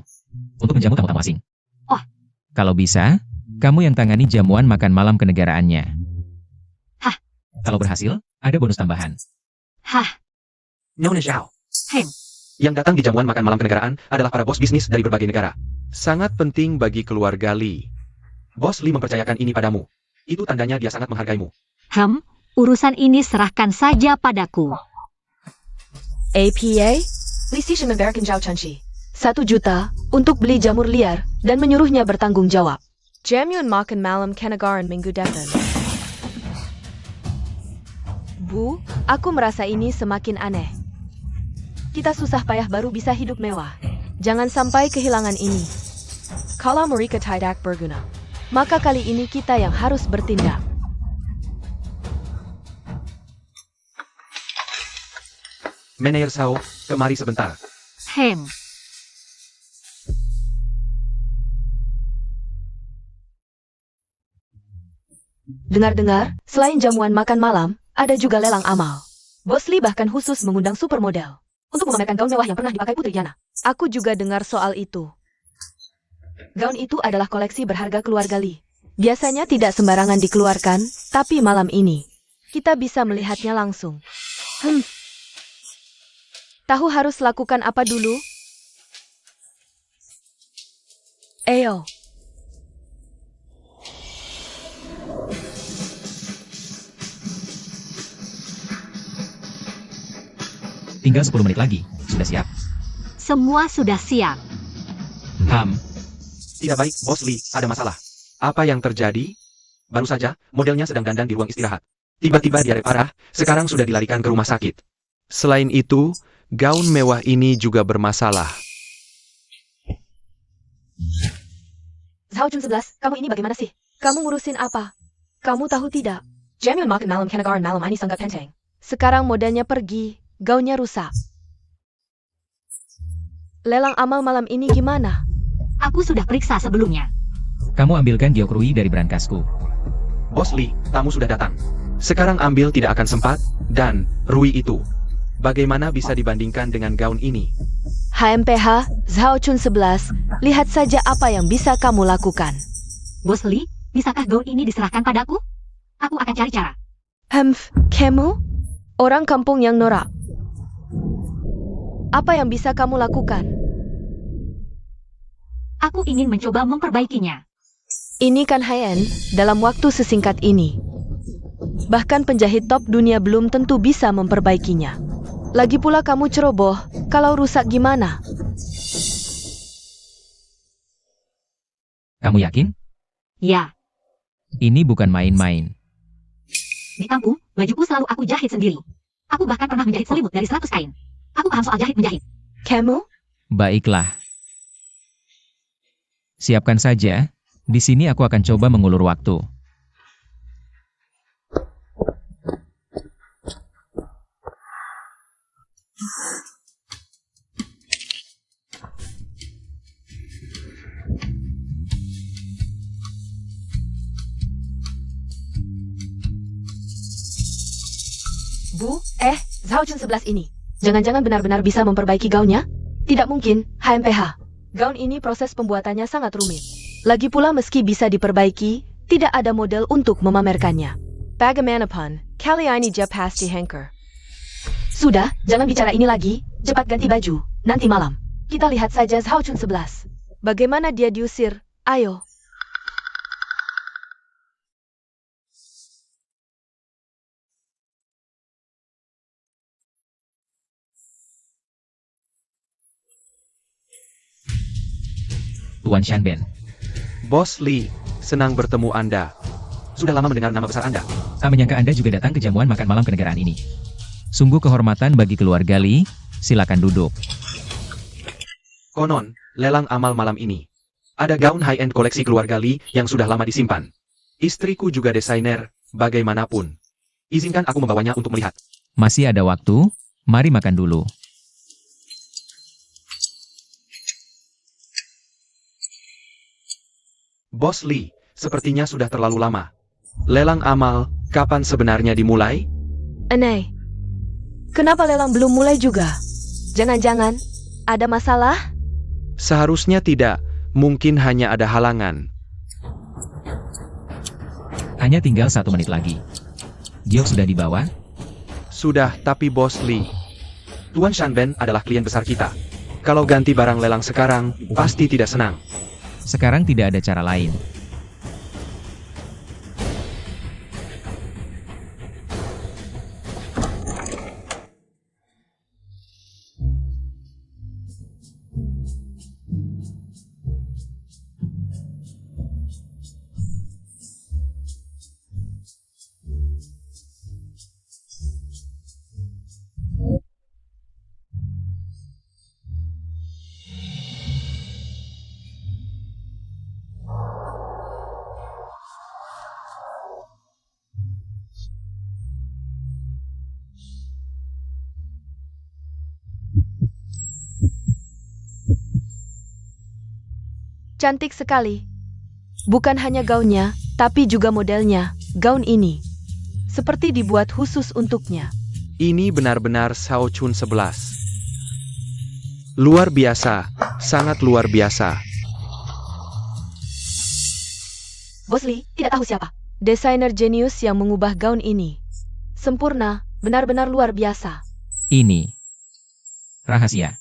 Untuk menjamu tamu-tamu asing. Oh. Kalau bisa, kamu yang tangani jamuan makan malam kenegaraannya. Hah? Kalau berhasil, ada bonus tambahan. Hah? Nona Zhao. Hem. Yang datang di jamuan makan malam kenegaraan adalah para bos bisnis dari berbagai negara. Sangat penting bagi keluarga Lee. Bos Lee mempercayakan ini padamu. Itu tandanya dia sangat menghargaimu. Urusan ini serahkan saja padaku. APA? Lisi membayarkan Zhao Chanchi 1 juta untuk beli jamur liar dan menyuruhnya bertanggung jawab. Jamuan makan malam kenegaraan minggu depan. Bu, aku merasa ini semakin aneh. Kita susah payah baru bisa hidup mewah. Jangan sampai kehilangan ini. Kalau mereka tidak berguna, maka kali ini kita yang harus bertindak. Manajer Zhao, kemari sebentar. Dengar-dengar, selain jamuan makan malam, ada juga lelang amal. Bos Lee bahkan khusus mengundang supermodel. untuk memamerkan gaun mewah yang pernah dipakai Putri Diana. Aku juga dengar soal itu. Gaun itu adalah koleksi berharga keluarga Lee. Biasanya tidak sembarangan dikeluarkan, tapi malam ini kita bisa melihatnya langsung. Tahu harus lakukan apa dulu? Ayo. Tinggal 10 menit lagi. Sudah siap. Semua sudah siap. Tidak baik, Bos Lee, ada masalah. Apa yang terjadi? Baru saja, modelnya sedang dandan di ruang istirahat. Tiba-tiba diare parah, sekarang sudah dilarikan ke rumah sakit. Selain itu, gaun mewah ini juga bermasalah. Zhao Chun 11, kamu ini bagaimana sih? Kamu ngurusin apa? Kamu tahu tidak? Jamil makan malam Kanagaran malam ini sangat penting. Sekarang modelnya pergi, gaunnya rusak. Lelang amal malam ini gimana? Aku sudah periksa sebelumnya. Kamu ambilkan Gyokrui dari berangkasku. Bos Lee, tamu sudah datang. Sekarang ambil tidak akan sempat, dan Rui itu. Bagaimana bisa dibandingkan dengan gaun ini? HMPH, Zhao Chun 11, lihat saja apa yang bisa kamu lakukan. Bos Lee, bisakah gaun ini diserahkan padaku? Aku akan cari cara. Kamu? Orang kampung yang norak. Apa yang bisa kamu lakukan? Aku ingin mencoba memperbaikinya. Ini kan high-end dalam waktu sesingkat ini. Bahkan penjahit top dunia belum tentu bisa memperbaikinya. Lagi pula kamu ceroboh, kalau rusak gimana? Kamu yakin? Ya, Ini bukan main-main. di kampung, bajuku selalu aku jahit sendiri. Aku bahkan pernah menjahit selimut dari 100 kain. Aku paham soal jahit-menjahit. Kamu? Baiklah. Siapkan saja. Di sini aku akan coba mengulur waktu. Bu, Zhao Chun 11 ini. Jangan-jangan benar-benar bisa memperbaiki gaunnya? Tidak mungkin, HMPH. Gaun ini proses pembuatannya sangat rumit. Lagi pula meski bisa diperbaiki, tidak ada model untuk memamerkannya. Bagaimana kali ini dia pasti hanker. Sudah, jangan bicara ini lagi. Cepat ganti baju. Nanti malam, kita lihat saja Zhao Chun 11. Bagaimana dia diusir? Ayo. Tuan Shanben. Bos Lee, senang bertemu Anda. Sudah lama mendengar nama besar Anda. Tak menyangka Anda juga datang ke jamuan makan malam kenegaraan ini. Sungguh kehormatan bagi keluarga Lee. Silakan duduk. Konon, lelang amal malam ini. Ada gaun high-end koleksi keluarga Lee yang sudah lama disimpan. Istriku juga desainer, bagaimanapun. Izinkan aku membawanya untuk melihat. Masih ada waktu. Mari makan dulu. Bos Lee, sepertinya sudah terlalu lama. Lelang amal, kapan sebenarnya dimulai? Aneh. Kenapa lelang belum mulai juga? Jangan-jangan ada masalah? Seharusnya tidak, mungkin hanya ada halangan. Hanya tinggal 1 menit lagi. Giok sudah dibawa? Sudah, tapi Bos Lee. Tuan Shanben adalah klien besar kita. Kalau ganti barang lelang sekarang, pasti tidak senang. Sekarang tidak ada cara lain. Cantik sekali. Bukan hanya gaunnya, tapi juga modelnya. Gaun ini seperti dibuat khusus untuknya. Ini benar-benar Zhao Chun 11. Luar biasa, sangat luar biasa. Bos Lee, tidak tahu siapa. Desainer jenius yang mengubah gaun ini. Sempurna, benar-benar luar biasa. Ini rahasia.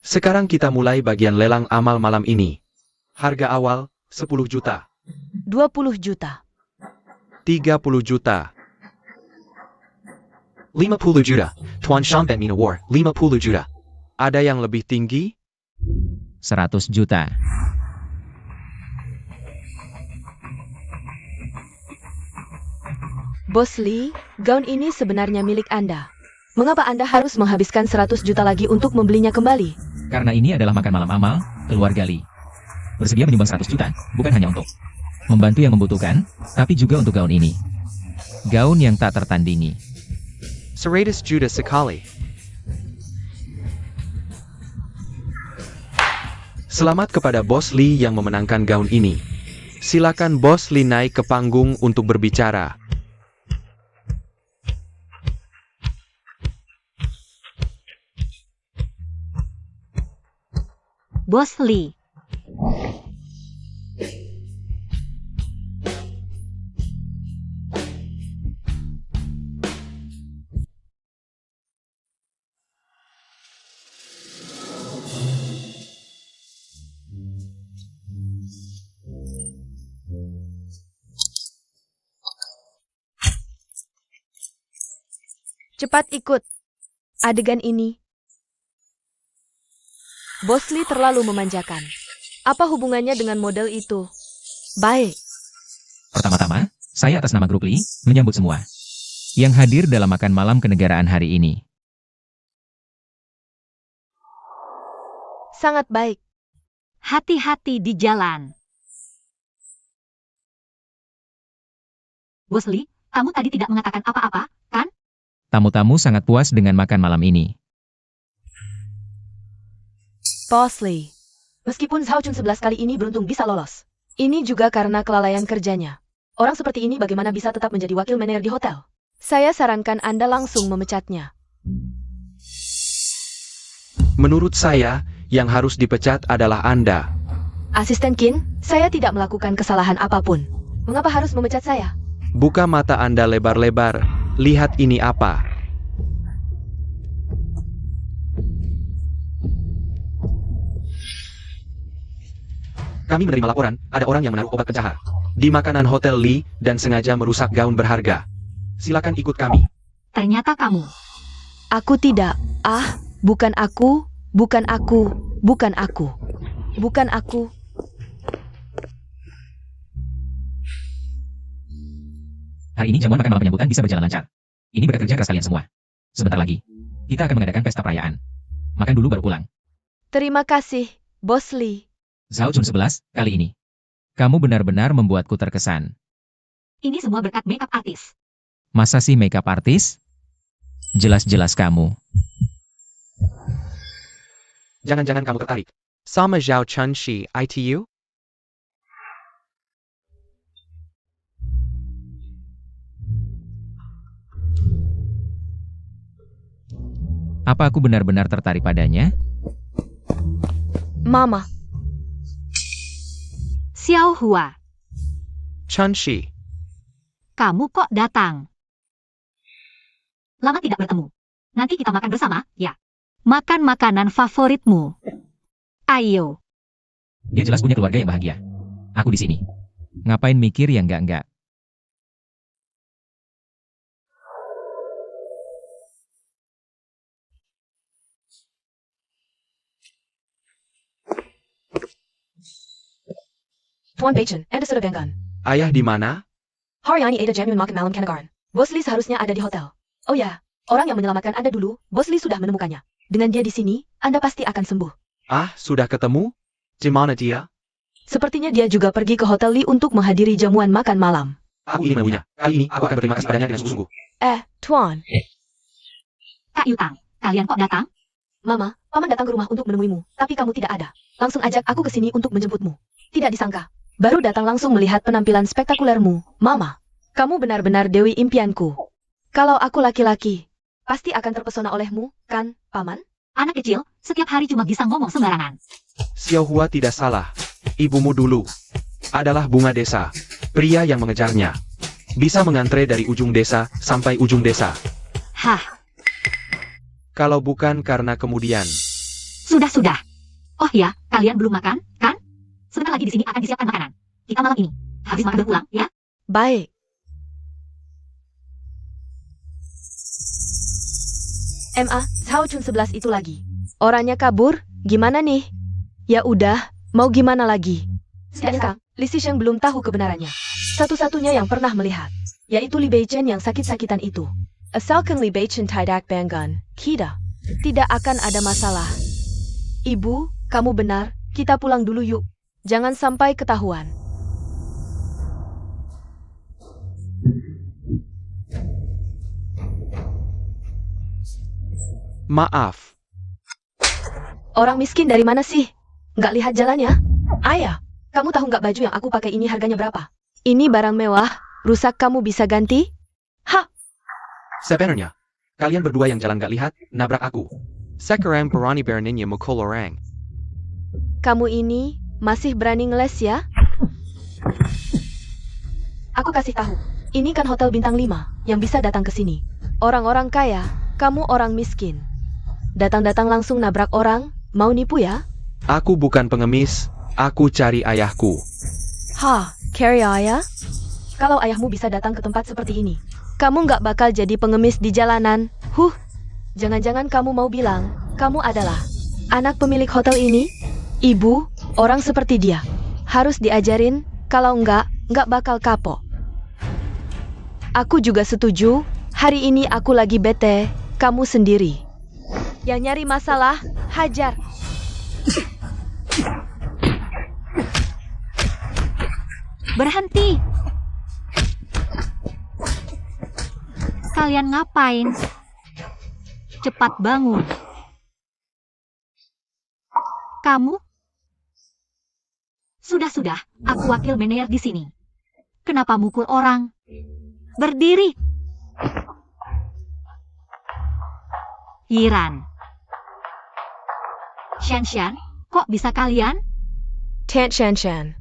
Sekarang kita mulai bagian lelang amal malam ini. Harga awal, 10 juta. 20 juta. 30 juta. 50 juta. Tuan Champagne Mina War, 50 juta. Ada yang lebih tinggi? 100 juta. Bos Lee, gaun ini sebenarnya milik Anda. Mengapa Anda harus menghabiskan 100 juta lagi untuk membelinya kembali? Karena ini adalah makan malam amal keluarga Lee. Bersedia menyumbang 100 juta, bukan hanya untuk membantu yang membutuhkan, tapi juga untuk gaun ini. Gaun yang tak tertandingi. 100 juta sekali. Selamat kepada Bos Lee yang memenangkan gaun ini. Silakan Bos Lee naik ke panggung untuk berbicara. Bos Lee. Cepat ikut adegan ini. Bos Lee terlalu memanjakan. Apa hubungannya dengan model itu? Baik. Pertama-tama, saya atas nama grup Lee, menyambut semua yang hadir dalam makan malam kenegaraan hari ini. Sangat baik. Hati-hati di jalan. Bos Lee, kamu tadi tidak mengatakan apa-apa, kan? Tamu-tamu sangat puas dengan makan malam ini. Bos Lee. Meskipun Zhao Chun 11 kali ini beruntung bisa lolos. Ini juga karena kelalaian kerjanya. Orang seperti ini bagaimana bisa tetap menjadi wakil manajer di hotel? Saya sarankan Anda langsung memecatnya. Menurut saya, yang harus dipecat adalah Anda. Asisten Qin, saya tidak melakukan kesalahan apapun. Mengapa harus memecat saya? Buka mata Anda lebar-lebar. Lihat ini apa. Kami menerima laporan, ada orang yang menaruh obat pencahar di makanan Hotel Lee dan sengaja merusak gaun berharga. Silakan ikut kami. Ternyata kamu. Aku tidak. Bukan aku, bukan aku, bukan aku. Bukan aku. Hari ini jamuan makan malam penyambutan bisa berjalan lancar. Ini berkat kerja keras kalian semua. Sebentar lagi, kita akan mengadakan pesta perayaan. Makan dulu baru pulang. Terima kasih, Bos Lee. Zhao Chun 11, kali ini. Kamu benar-benar membuatku terkesan. Ini semua berkat makeup artis. Masa sih makeup artis? Jelas-jelas kamu. Jangan-jangan kamu tertarik sama Zhao Chun Shi ITU? Apa aku benar-benar tertarik padanya? Mama. Xiao Hua, Chun Shi. kamu kok datang? Lama tidak bertemu. Nanti kita makan bersama, ya. Makan makanan favoritmu. Ayo. Dia jelas punya keluarga yang bahagia. Aku di sini. Ngapain mikir yang enggak-enggak? Tuan Beichen, Anda sudah bengkan. Ayah di mana? Hari ini ada jamuan makan malam Kanagaran. Bos Lee seharusnya ada di hotel. Oh ya, orang yang menyelamatkan Anda dulu, Bos Lee sudah menemukannya. Dengan dia di sini, Anda pasti akan sembuh. Sudah ketemu? Gimana dia? Sepertinya dia juga pergi ke hotel Lee untuk menghadiri jamuan makan malam. Aku ingin menemuinya. Kali ini aku akan berterima kasih padanya dengan sungguh-sungguh. Tuan. Kak Yutang, kalian kok datang? Mama, Paman datang ke rumah untuk menemuimu, tapi kamu tidak ada. Langsung ajak aku ke sini untuk menjemputmu. Tidak disangka. Baru datang langsung melihat penampilan spektakulermu, Mama. Kamu benar-benar dewi impianku. Kalau aku laki-laki, pasti akan terpesona olehmu, kan, Paman? Anak kecil, setiap hari cuma bisa ngomong sembarangan. Xiaohua tidak salah. Ibumu dulu adalah bunga desa. Pria yang mengejarnya bisa mengantre dari ujung desa sampai ujung desa. Hah, Kalau bukan karena kemudian. sudah. Oh ya, kalian belum makan, kan? Sebentar lagi di sini akan disiapkan makanan. Kita malam ini habis makan berpulang, ya? Baik. MA, Cao Chun 11 itu lagi. Orangnya kabur, gimana nih? Ya udah, mau gimana lagi? Sedangkan, Li Xisheng belum tahu kebenarannya. Satu-satunya yang pernah melihat, yaitu Li Beichen yang sakit-sakitan itu. Asalkan Li Beichen tidak banggan, kita tidak akan ada masalah. Ibu, kamu benar, kita pulang dulu yuk. Jangan sampai ketahuan. Maaf. Orang miskin dari mana sih? Nggak lihat jalannya? Ayah, kamu tahu nggak baju yang aku pakai ini harganya berapa? Ini barang mewah, rusak kamu bisa ganti? Ha! Sebenarnya, kalian berdua yang jalan gak lihat, nabrak aku. Sekarang berani beraninya mukul orang. Kamu ini masih berani ngeles ya? Aku kasih tahu, ini kan hotel bintang 5 yang bisa datang ke sini. Orang-orang kaya, kamu orang miskin. Datang-datang langsung nabrak orang, mau nipu ya? Aku bukan pengemis, aku cari ayahku. Hah, carry ayah? Kalau ayahmu bisa datang ke tempat seperti ini, kamu nggak bakal jadi pengemis di jalanan. Jangan-jangan kamu mau bilang, kamu adalah anak pemilik hotel ini? Ibu, orang seperti dia harus diajarin, kalau nggak bakal kapok. Aku juga setuju, hari ini aku lagi bete, kamu sendiri. Yang nyari masalah, hajar. Berhenti! Kalian ngapain? Cepat bangun. Kamu? Sudah, aku wakil manajer di sini. Kenapa mukul orang? Berdiri! Yiran. Shan, kok bisa kalian? Tan Shan.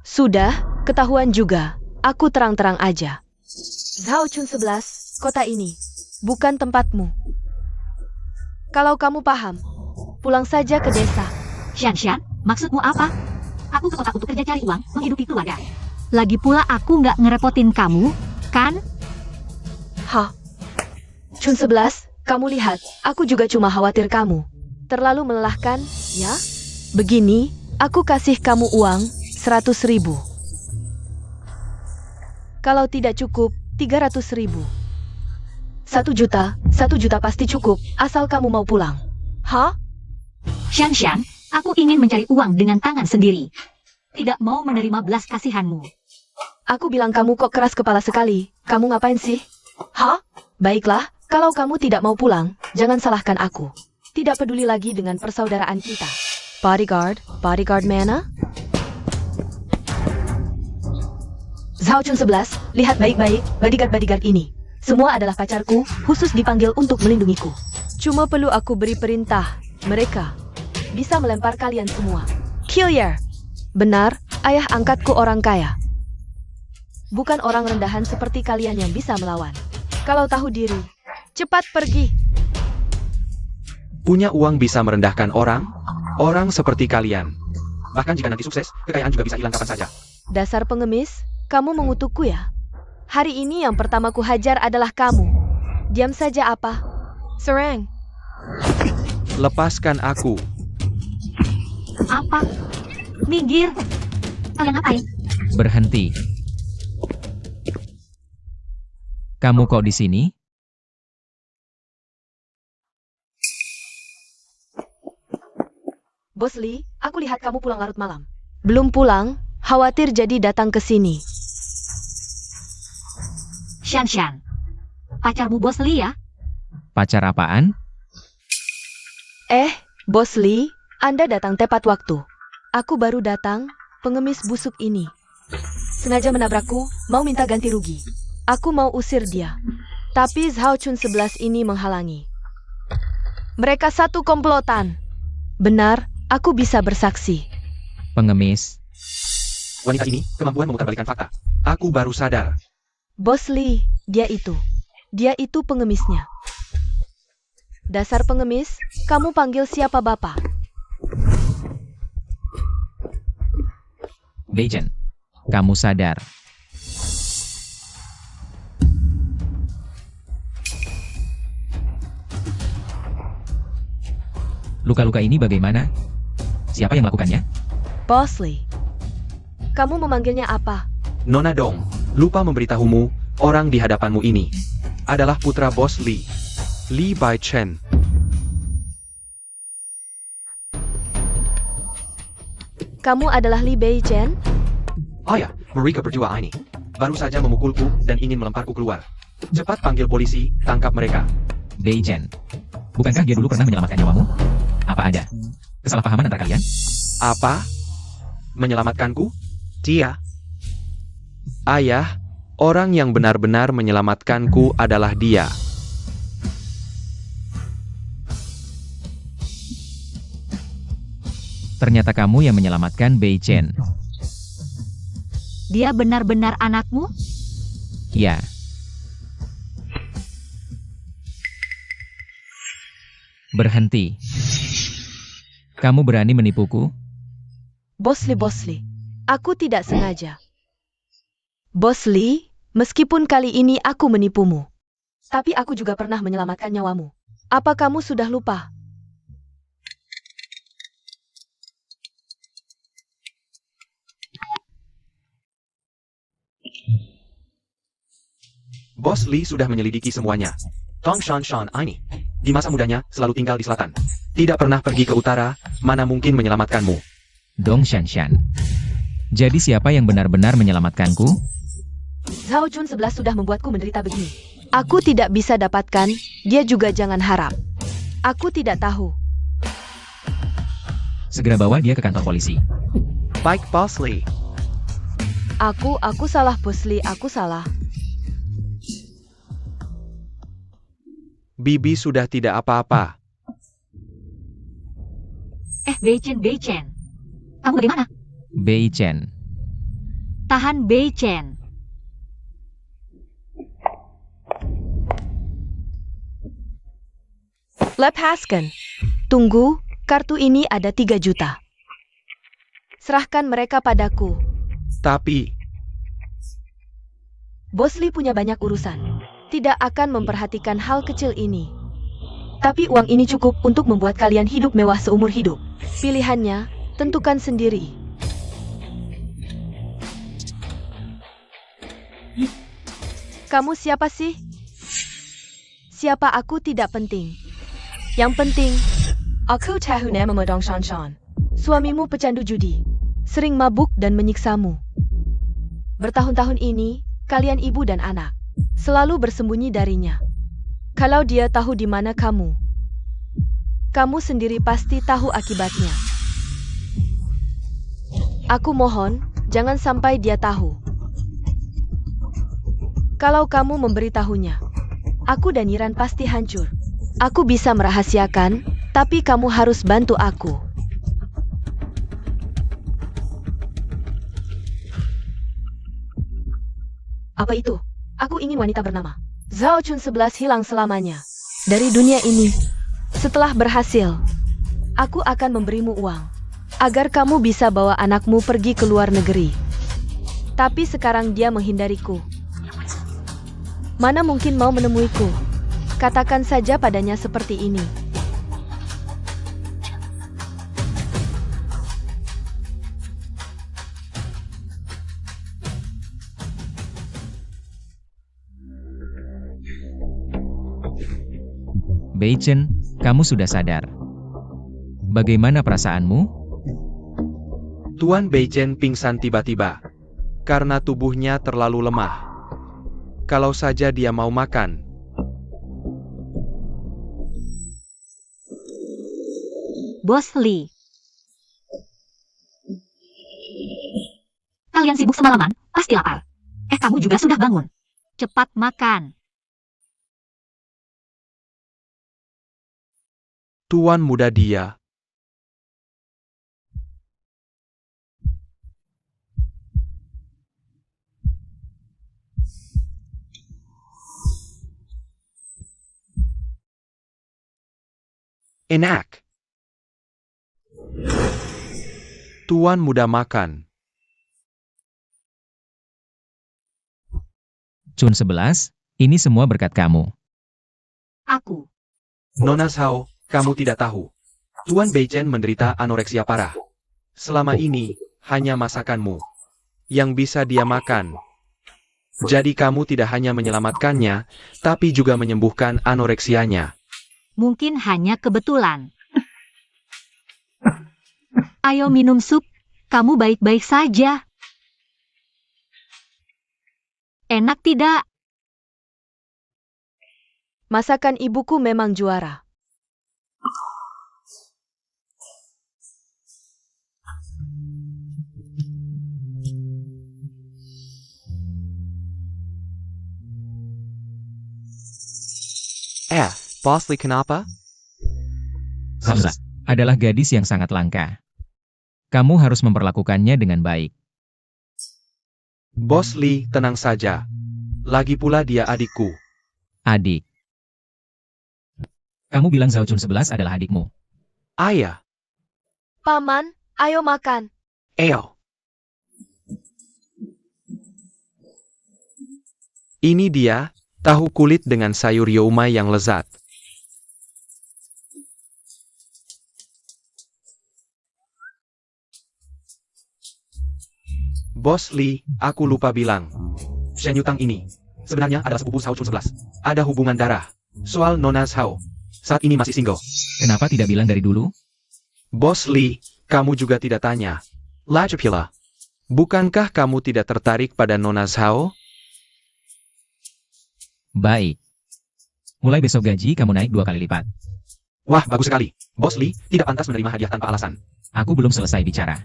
Sudah, ketahuan juga. Aku terang-terang aja. Zhao Chun 11, kota ini bukan tempatmu. Kalau kamu paham, pulang saja ke desa. Shan, maksudmu apa? Aku ke kota untuk kerja cari uang, menghidupi keluarga. Lagi pula aku nggak ngerepotin kamu, kan? Hah? Chun 11, kamu lihat, aku juga cuma khawatir kamu terlalu melelahkan, ya? Begini, aku kasih kamu uang 100.000. Kalau tidak cukup, 300.000. 1 juta pasti cukup, asal kamu mau pulang. Hah? Shan, aku ingin mencari uang dengan tangan sendiri. Tidak mau menerima belas kasihanmu. Aku bilang kamu kok keras kepala sekali. Kamu ngapain sih? Hah? Baiklah, kalau kamu tidak mau pulang, jangan salahkan aku. Tidak peduli lagi dengan persaudaraan kita. Bodyguard mana? Zhao Chun 11, lihat baik-baik, bodyguard ini. Semua adalah pacarku, khusus dipanggil untuk melindungiku. Cuma perlu aku beri perintah, mereka bisa melempar kalian semua. Killer! Benar, ayah angkatku orang kaya. Bukan orang rendahan seperti kalian yang bisa melawan. Kalau tahu diri, cepat pergi. Punya uang bisa merendahkan orang? Orang seperti kalian. Bahkan jika nanti sukses, kekayaan juga bisa hilang kapan saja. Dasar pengemis, kamu mengutukku ya? Hari ini yang pertama ku hajar adalah kamu. Diam saja apa? Serang. Lepaskan aku. Apa? Minggir! Kalian ngapain? Berhenti. Kamu kok di sini? Bos Lee, aku lihat kamu pulang larut malam. Belum pulang, khawatir jadi datang ke sini. Shan, pacarmu Bos Lee ya? Pacar apaan? Bos Lee, Anda datang tepat waktu. Aku baru datang, pengemis busuk ini. Sengaja menabrakku, mau minta ganti rugi. Aku mau usir dia. Tapi Zhao Chun 11 ini menghalangi. Mereka satu komplotan. Benar, aku bisa bersaksi. Pengemis. Wanita ini kemampuan memutarbalikkan fakta. Aku baru sadar. Bos Lee, dia itu pengemisnya. Dasar pengemis, kamu panggil siapa bapak? Beijen, kamu sadar. Luka-luka ini bagaimana? Siapa yang melakukannya? Bos Lee. Kamu memanggilnya apa? Nona Dong, lupa memberitahumu, orang di hadapanmu ini adalah putra Bos Lee, Lee Bai Chen. Kamu adalah Lee Bai Chen? Oh ya, mereka berdua ini baru saja memukulku dan ingin melemparku keluar. Cepat panggil polisi, tangkap mereka. Beijen, bukankah dia dulu pernah menyelamatkan nyawamu? Apa ada kesalahpahaman antara kalian? Apa? Menyelamatkanku? Dia? Ayah, orang yang benar-benar menyelamatkanku adalah dia. Ternyata kamu yang menyelamatkan Beijen. Dia benar-benar anakmu? Ya. Berhenti. Kamu berani menipuku? Bos Lee. Aku tidak sengaja. Bos Lee, meskipun kali ini aku menipumu, tapi aku juga pernah menyelamatkan nyawamu. Apa kamu sudah lupa? Bos Lee sudah menyelidiki semuanya. Tong Shan ini, di masa mudanya, selalu tinggal di selatan. Tidak pernah pergi ke utara, mana mungkin menyelamatkanmu. Dong Shanshan. Jadi siapa yang benar-benar menyelamatkanku? Zhao Chun 11 sudah membuatku menderita begini. Aku tidak bisa dapatkan, dia juga jangan harap. Aku tidak tahu. Segera bawa dia ke kantor polisi. Baik, Bos Lee. Aku salah Bos Lee, aku salah. Bibi sudah tidak apa-apa. Beichen. Kamu dari mana? Beijen. Tahan Beichen. Lepaskan. Tunggu, kartu ini ada 3 juta. Serahkan mereka padaku. Tapi, Bos Lee punya banyak urusan. Tidak akan memperhatikan hal kecil ini. Tapi uang ini cukup untuk membuat kalian hidup mewah seumur hidup. Pilihannya, tentukan sendiri. Kamu siapa sih? Siapa aku tidak penting. Yang penting, aku tahu namamu Dong Shanshan. Suamimu pecandu judi, sering mabuk dan menyiksamu. Bertahun-tahun ini, kalian ibu dan anak selalu bersembunyi darinya. Kalau dia tahu di mana kamu sendiri pasti tahu akibatnya. Aku mohon, jangan sampai dia tahu. Kalau kamu memberitahunya, aku dan Yiran pasti hancur. Aku bisa merahasiakan, tapi kamu harus bantu aku. Apa itu? Aku ingin wanita bernama Zhao Chun 11 hilang selamanya dari dunia ini. Setelah berhasil, aku akan memberimu uang agar kamu bisa bawa anakmu pergi ke luar negeri. Tapi sekarang dia menghindariku. Mana mungkin mau menemuiku? Katakan saja padanya seperti ini. Beichen, kamu sudah sadar. Bagaimana perasaanmu? Tuan Beichen pingsan tiba-tiba karena tubuhnya terlalu lemah. Kalau saja dia mau makan. Bos Lee. Kalian sibuk semalaman, pasti lapar. Kamu juga sudah bangun. Cepat makan. Tuan muda dia. Enak. Tuan muda makan. Chun 11, ini semua berkat kamu. Aku. Nona Zhao, kamu tidak tahu. Tuan Beichen menderita anoreksia parah. Selama ini, hanya masakanmu yang bisa dia makan. Jadi kamu tidak hanya menyelamatkannya, tapi juga menyembuhkan anoreksianya. Mungkin hanya kebetulan. Ayo minum sup, kamu baik-baik saja. Enak tidak? Masakan ibuku memang juara. Boss Lee kenapa? Hamza adalah gadis yang sangat langka. Kamu harus memperlakukannya dengan baik. Bos Lee, tenang saja. Lagi pula dia adikku. Adik. Kamu bilang Zhao Chun 11 adalah adikmu. Ayah, Paman, ayo makan. Eo. Ini dia, tahu kulit dengan sayur youmai yang lezat. Bos Lee, aku lupa bilang. Shen Yutang ini sebenarnya adalah sepupu Zhao Chun 11. Ada hubungan darah. Soal Nona Zhao, saat ini masih single. Kenapa tidak bilang dari dulu? Bos Lee, kamu juga tidak tanya. Lajapila, bukankah kamu tidak tertarik pada Nona Zhao? Baik. Mulai besok gaji kamu naik 2 kali lipat. Wah, bagus sekali. Bos Lee tidak pantas menerima hadiah tanpa alasan. Aku belum selesai bicara.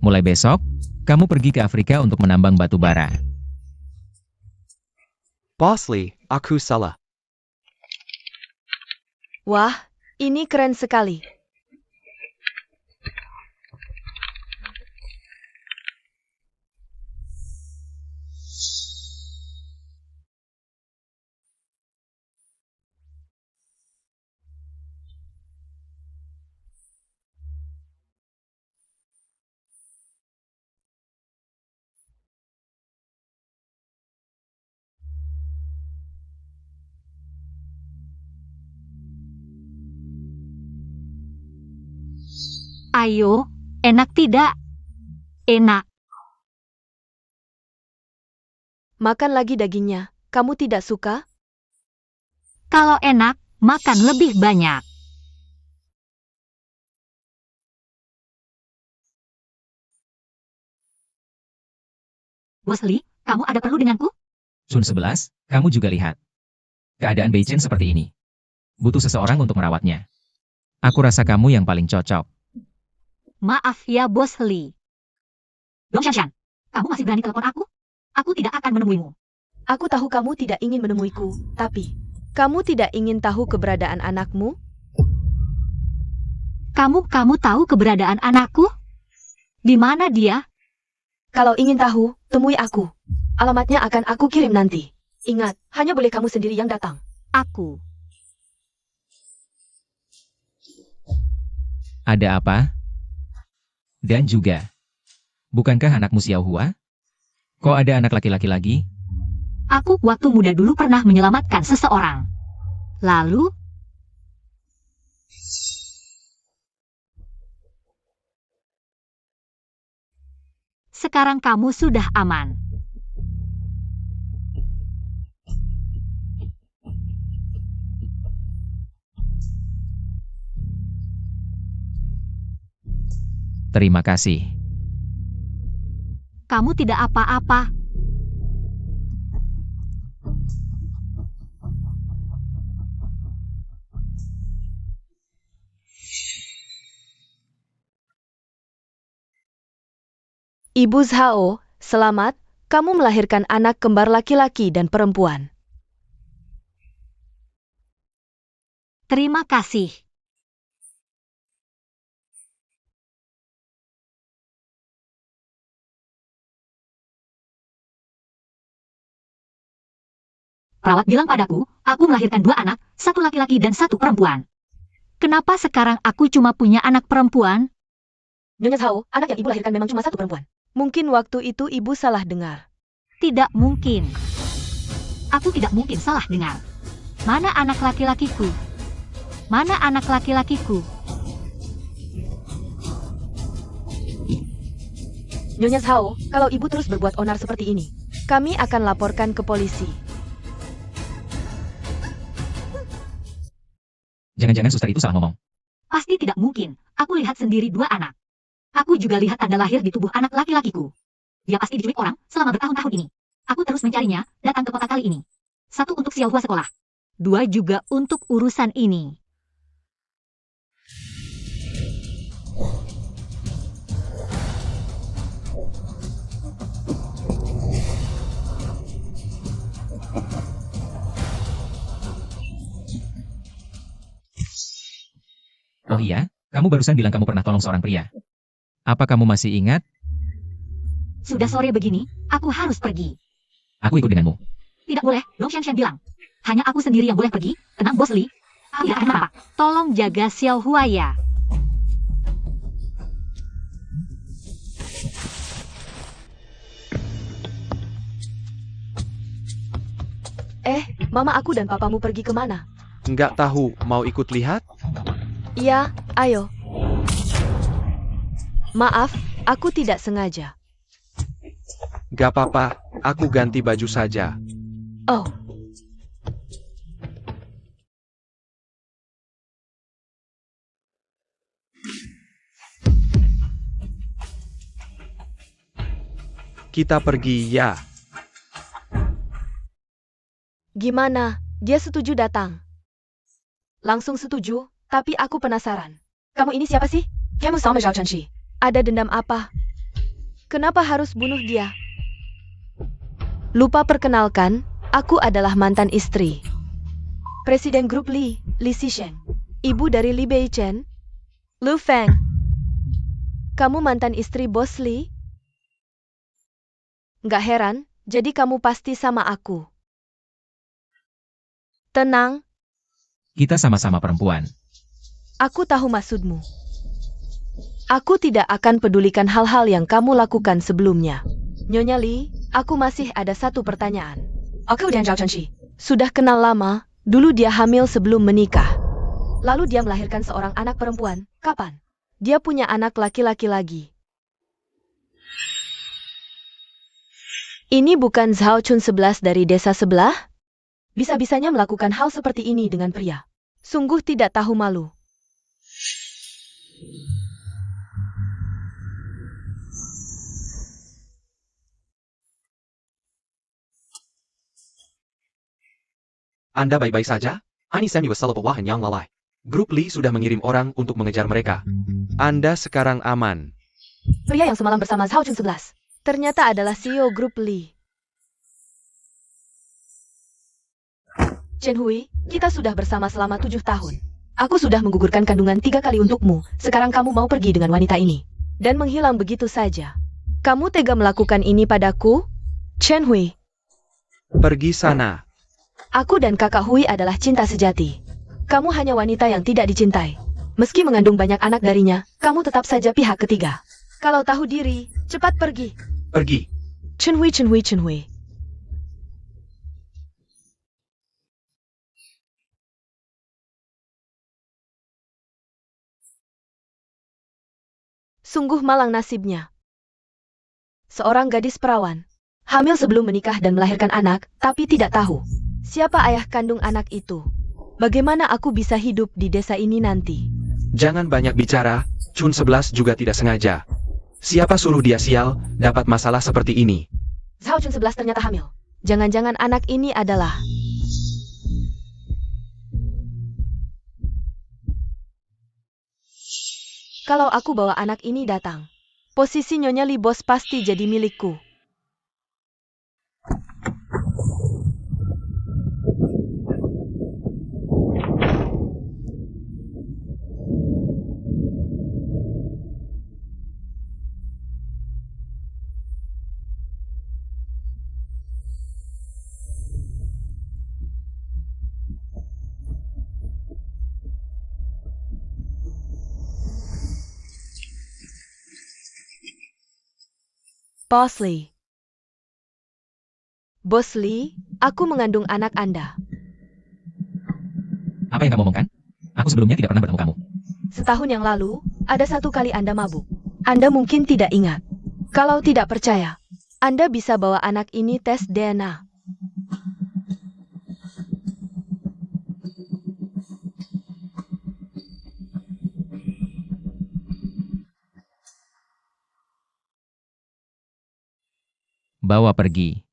Mulai besok, kamu pergi ke Afrika untuk menambang batu bara. Bos Lee, aku salah. Wah, ini keren sekali. Ayo, enak tidak? Enak. Makan lagi dagingnya. Kamu tidak suka? Kalau enak, makan lebih banyak. Bos Lee, kamu ada perlu denganku? Chun 11, kamu juga lihat. Keadaan Beichen seperti ini. Butuh seseorang untuk merawatnya. Aku rasa kamu yang paling cocok. Maaf ya, Bos Lee. Dong Shan, kamu masih berani telepon aku? Aku tidak akan menemuimu. Aku tahu kamu tidak ingin menemuiku, tapi kamu tidak ingin tahu keberadaan anakmu? Kamu tahu keberadaan anakku? Di mana dia? Kalau ingin tahu, temui aku. Alamatnya akan aku kirim nanti. Ingat, hanya boleh kamu sendiri yang datang. Aku. Ada apa? Dan juga, bukankah anakmu Xiao Hua? Kok ada anak laki-laki lagi? Aku waktu muda dulu pernah menyelamatkan seseorang. Lalu, sekarang kamu sudah aman. Terima kasih. Kamu tidak apa-apa. Ibu Zhao, selamat. Kamu melahirkan anak kembar laki-laki dan perempuan. Terima kasih. Perawat bilang padaku, aku melahirkan 2 anak, 1 laki-laki dan 1 perempuan. Kenapa sekarang aku cuma punya anak perempuan? Nyonya Zhao, anak yang ibu lahirkan memang cuma 1 perempuan. Mungkin waktu itu ibu salah dengar. Tidak mungkin. Aku tidak mungkin salah dengar. Mana anak laki-lakiku? Mana anak laki-lakiku? Nyonya Zhao, kalau ibu terus berbuat onar seperti ini, kami akan laporkan ke polisi. Jangan-jangan suster itu salah ngomong. Pasti tidak mungkin. Aku lihat sendiri 2 anak. Aku juga lihat Anda lahir di tubuh anak laki-lakiku. Dia pasti diculik orang selama bertahun-tahun ini. Aku terus mencarinya, datang ke kota kali ini. 1 untuk Xiaohua sekolah. 2 juga untuk urusan ini. Oh iya, kamu barusan bilang kamu pernah tolong seorang pria. Apa kamu masih ingat? Sudah sore begini, aku harus pergi. Aku ikut denganmu. Tidak boleh, Long Xianshan bilang. Hanya aku sendiri yang boleh pergi, tenang Bos Li. Tidak akan apa. Tolong jaga Xiaohua ya. Mama aku dan papamu pergi kemana? Nggak tahu, mau ikut lihat? Iya, ayo. Maaf, aku tidak sengaja. Gak apa-apa, aku ganti baju saja. Oh, Kita pergi ya. gimana? Dia setuju datang? Langsung setuju, tapi aku penasaran. Kamu ini siapa sih? Kamu sama Zhao Chenxi. Ada dendam apa? Kenapa harus bunuh dia? Lupa perkenalkan, aku adalah mantan istri. Presiden grup Li Xishen. Ibu dari Li Beichen. Lu Feng. Kamu mantan istri Bos Li? Nggak heran, jadi kamu pasti sama aku. Tenang, Kita sama-sama perempuan. aku tahu maksudmu. Aku tidak akan pedulikan hal-hal yang kamu lakukan sebelumnya. Nyonya Li, aku masih ada 1 pertanyaan. Aku dan Zhao Chenxi sudah kenal lama, dulu dia hamil sebelum menikah. Lalu dia melahirkan seorang anak perempuan, kapan? Dia punya anak laki-laki lagi. Ini bukan Zhao Chun 11 dari desa sebelah? Bisa-bisanya melakukan hal seperti ini dengan pria. Sungguh tidak tahu malu. Anda baik-baik saja? Ani Semi wassalamualaikum yang lalai. Grup Li sudah mengirim orang untuk mengejar mereka. Anda sekarang aman. Pria yang semalam bersama Zhao Chun 11 ternyata adalah CEO grup Li. Chen Hui, kita sudah bersama selama 7 tahun. Aku sudah menggugurkan kandungan 3 kali untukmu. Sekarang kamu mau pergi dengan wanita ini dan menghilang begitu saja. Kamu tega melakukan ini padaku? Chen Hui, Pergi sana. aku dan kakak Hui adalah cinta sejati. Kamu hanya wanita yang tidak dicintai. Meski mengandung banyak anak darinya, kamu tetap saja pihak ketiga. Kalau tahu diri, cepat pergi. Pergi. Chen Hui, Chen Hui, Chen Hui. Sungguh malang nasibnya. Seorang gadis perawan, hamil sebelum menikah dan melahirkan anak, tapi tidak tahu siapa ayah kandung anak itu. Bagaimana aku bisa hidup di desa ini nanti? Jangan banyak bicara, Chun 11 juga tidak sengaja. Siapa suruh dia sial, dapat masalah seperti ini? Zhao Chun 11 ternyata hamil. Jangan-jangan anak ini adalah... Kalau aku bawa anak ini datang, posisi Nyonya Li Bos pasti jadi milikku. Boss Lee. Bos Lee, aku mengandung anak Anda. Apa yang kamu omongkan? Aku sebelumnya tidak pernah bertemu kamu. Setahun yang lalu, ada satu kali Anda mabuk. Anda mungkin tidak ingat. Kalau tidak percaya, Anda bisa bawa anak ini tes DNA. Bawa pergi.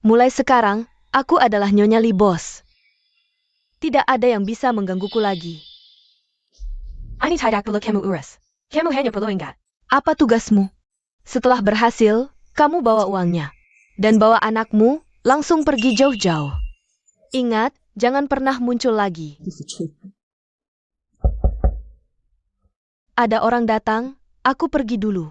Mulai sekarang, aku adalah Nyonya Lee, bos. Tidak ada yang bisa menggangguku lagi. Ani tidak perlu kamu urus. Kamu hanya perlu ingat. Apa tugasmu? Setelah berhasil, kamu bawa uangnya. Dan bawa anakmu, langsung pergi jauh-jauh. Ingat, jangan pernah muncul lagi. Ada orang datang, aku pergi dulu.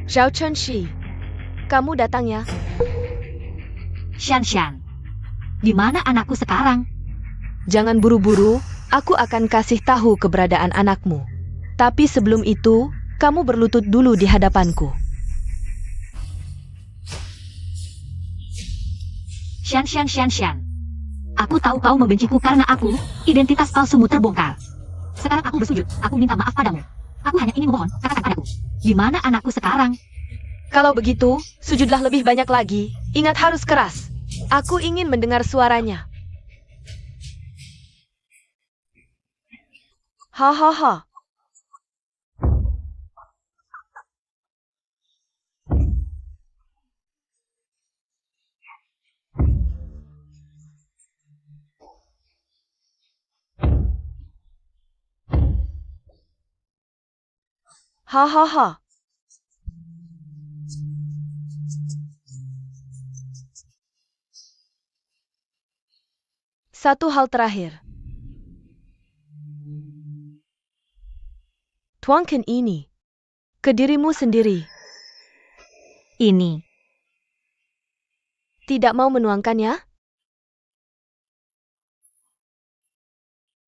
Zhao Chunxi, kamu datang ya? Xian, di mana anakku sekarang? Jangan buru-buru, aku akan kasih tahu keberadaan anakmu. Tapi sebelum itu, kamu berlutut dulu di hadapanku. Xian. Aku tahu kau membenciku karena identitas palsumu terbongkar. Sekarang aku bersujud, aku minta maaf padamu. Aku hanya ingin memohon, katakan padaku. Di mana anakku sekarang? Kalau begitu, sujudlah lebih banyak lagi. Ingat harus keras. Aku ingin mendengar suaranya. Ha. Ha. Satu hal terakhir. Tuangkan ini ke dirimu sendiri. Ini. Tidak mau menuangkannya?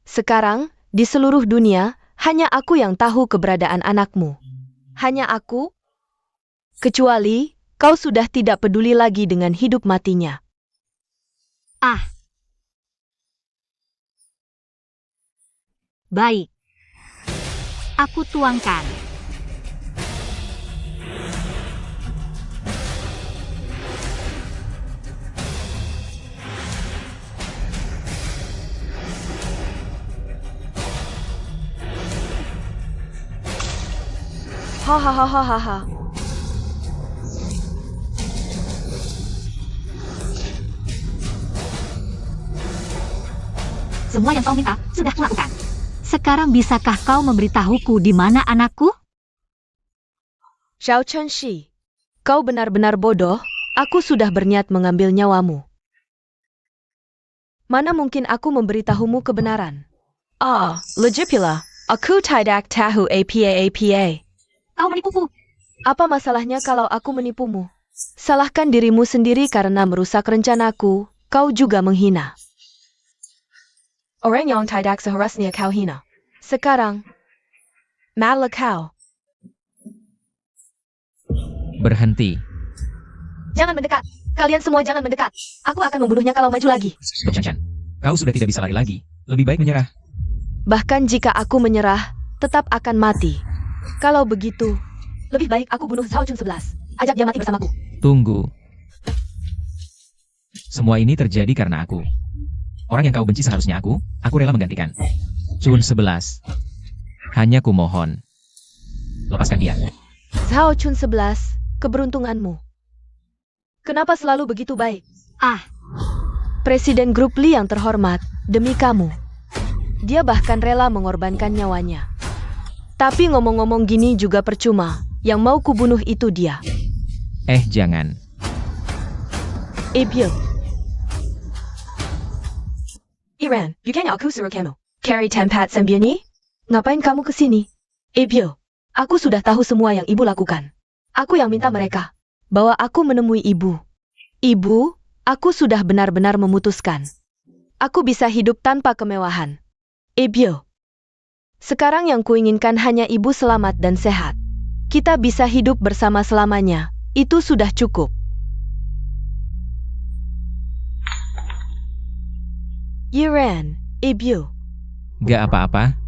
Sekarang, di seluruh dunia, hanya aku yang tahu keberadaan anakmu. Hanya aku? Kecuali, kau sudah tidak peduli lagi dengan hidup matinya. Baik. Aku tuangkan. Ha. Semua yang kau minta sudah kulakukan. Sekarang bisakah kau memberitahuku di mana anakku? Zhao Chunxi, kau benar-benar bodoh, aku sudah berniat mengambil nyawamu. Mana mungkin aku memberitahumu kebenaran? Lejipila, aku tidak tahu apa. Kau menipuku. Apa masalahnya kalau aku menipumu? Salahkan dirimu sendiri karena merusak rencanaku, kau juga menghina. Orang yang tidak seharusnya kau hina. Sekarang, malah kau. Berhenti. Jangan mendekat. Kalian semua jangan mendekat. Aku akan membunuhnya kalau maju lagi. Dok Chan, kau sudah tidak bisa lari lagi. Lebih baik menyerah. Bahkan jika aku menyerah, tetap akan mati. Kalau begitu, lebih baik aku bunuh Zhao Chun 11. Ajak dia mati bersamaku. Tunggu. Semua ini terjadi karena aku. Orang yang kau benci seharusnya aku rela menggantikan. Chun 11. Hanya kumohon. Lepaskan dia. Zhao Chun 11, keberuntunganmu. Kenapa selalu begitu baik? Presiden grup Lee yang terhormat, demi kamu. Dia bahkan rela mengorbankan nyawanya. Tapi ngomong-ngomong gini juga percuma. Yang mau kubunuh itu dia. Jangan. Ibyo. Yiran, bukannya aku suruh kamu cari tempat sembunyi? Ngapain kamu kesini? Ibyo, aku sudah tahu semua yang ibu lakukan. Aku yang minta mereka bahwa aku menemui ibu. Ibu, aku sudah benar-benar memutuskan. Aku bisa hidup tanpa kemewahan. Ibyo, sekarang yang kuinginkan hanya ibu selamat dan sehat. Kita bisa hidup bersama selamanya. Itu sudah cukup. Yiran, Ibyo. Gak apa-apa.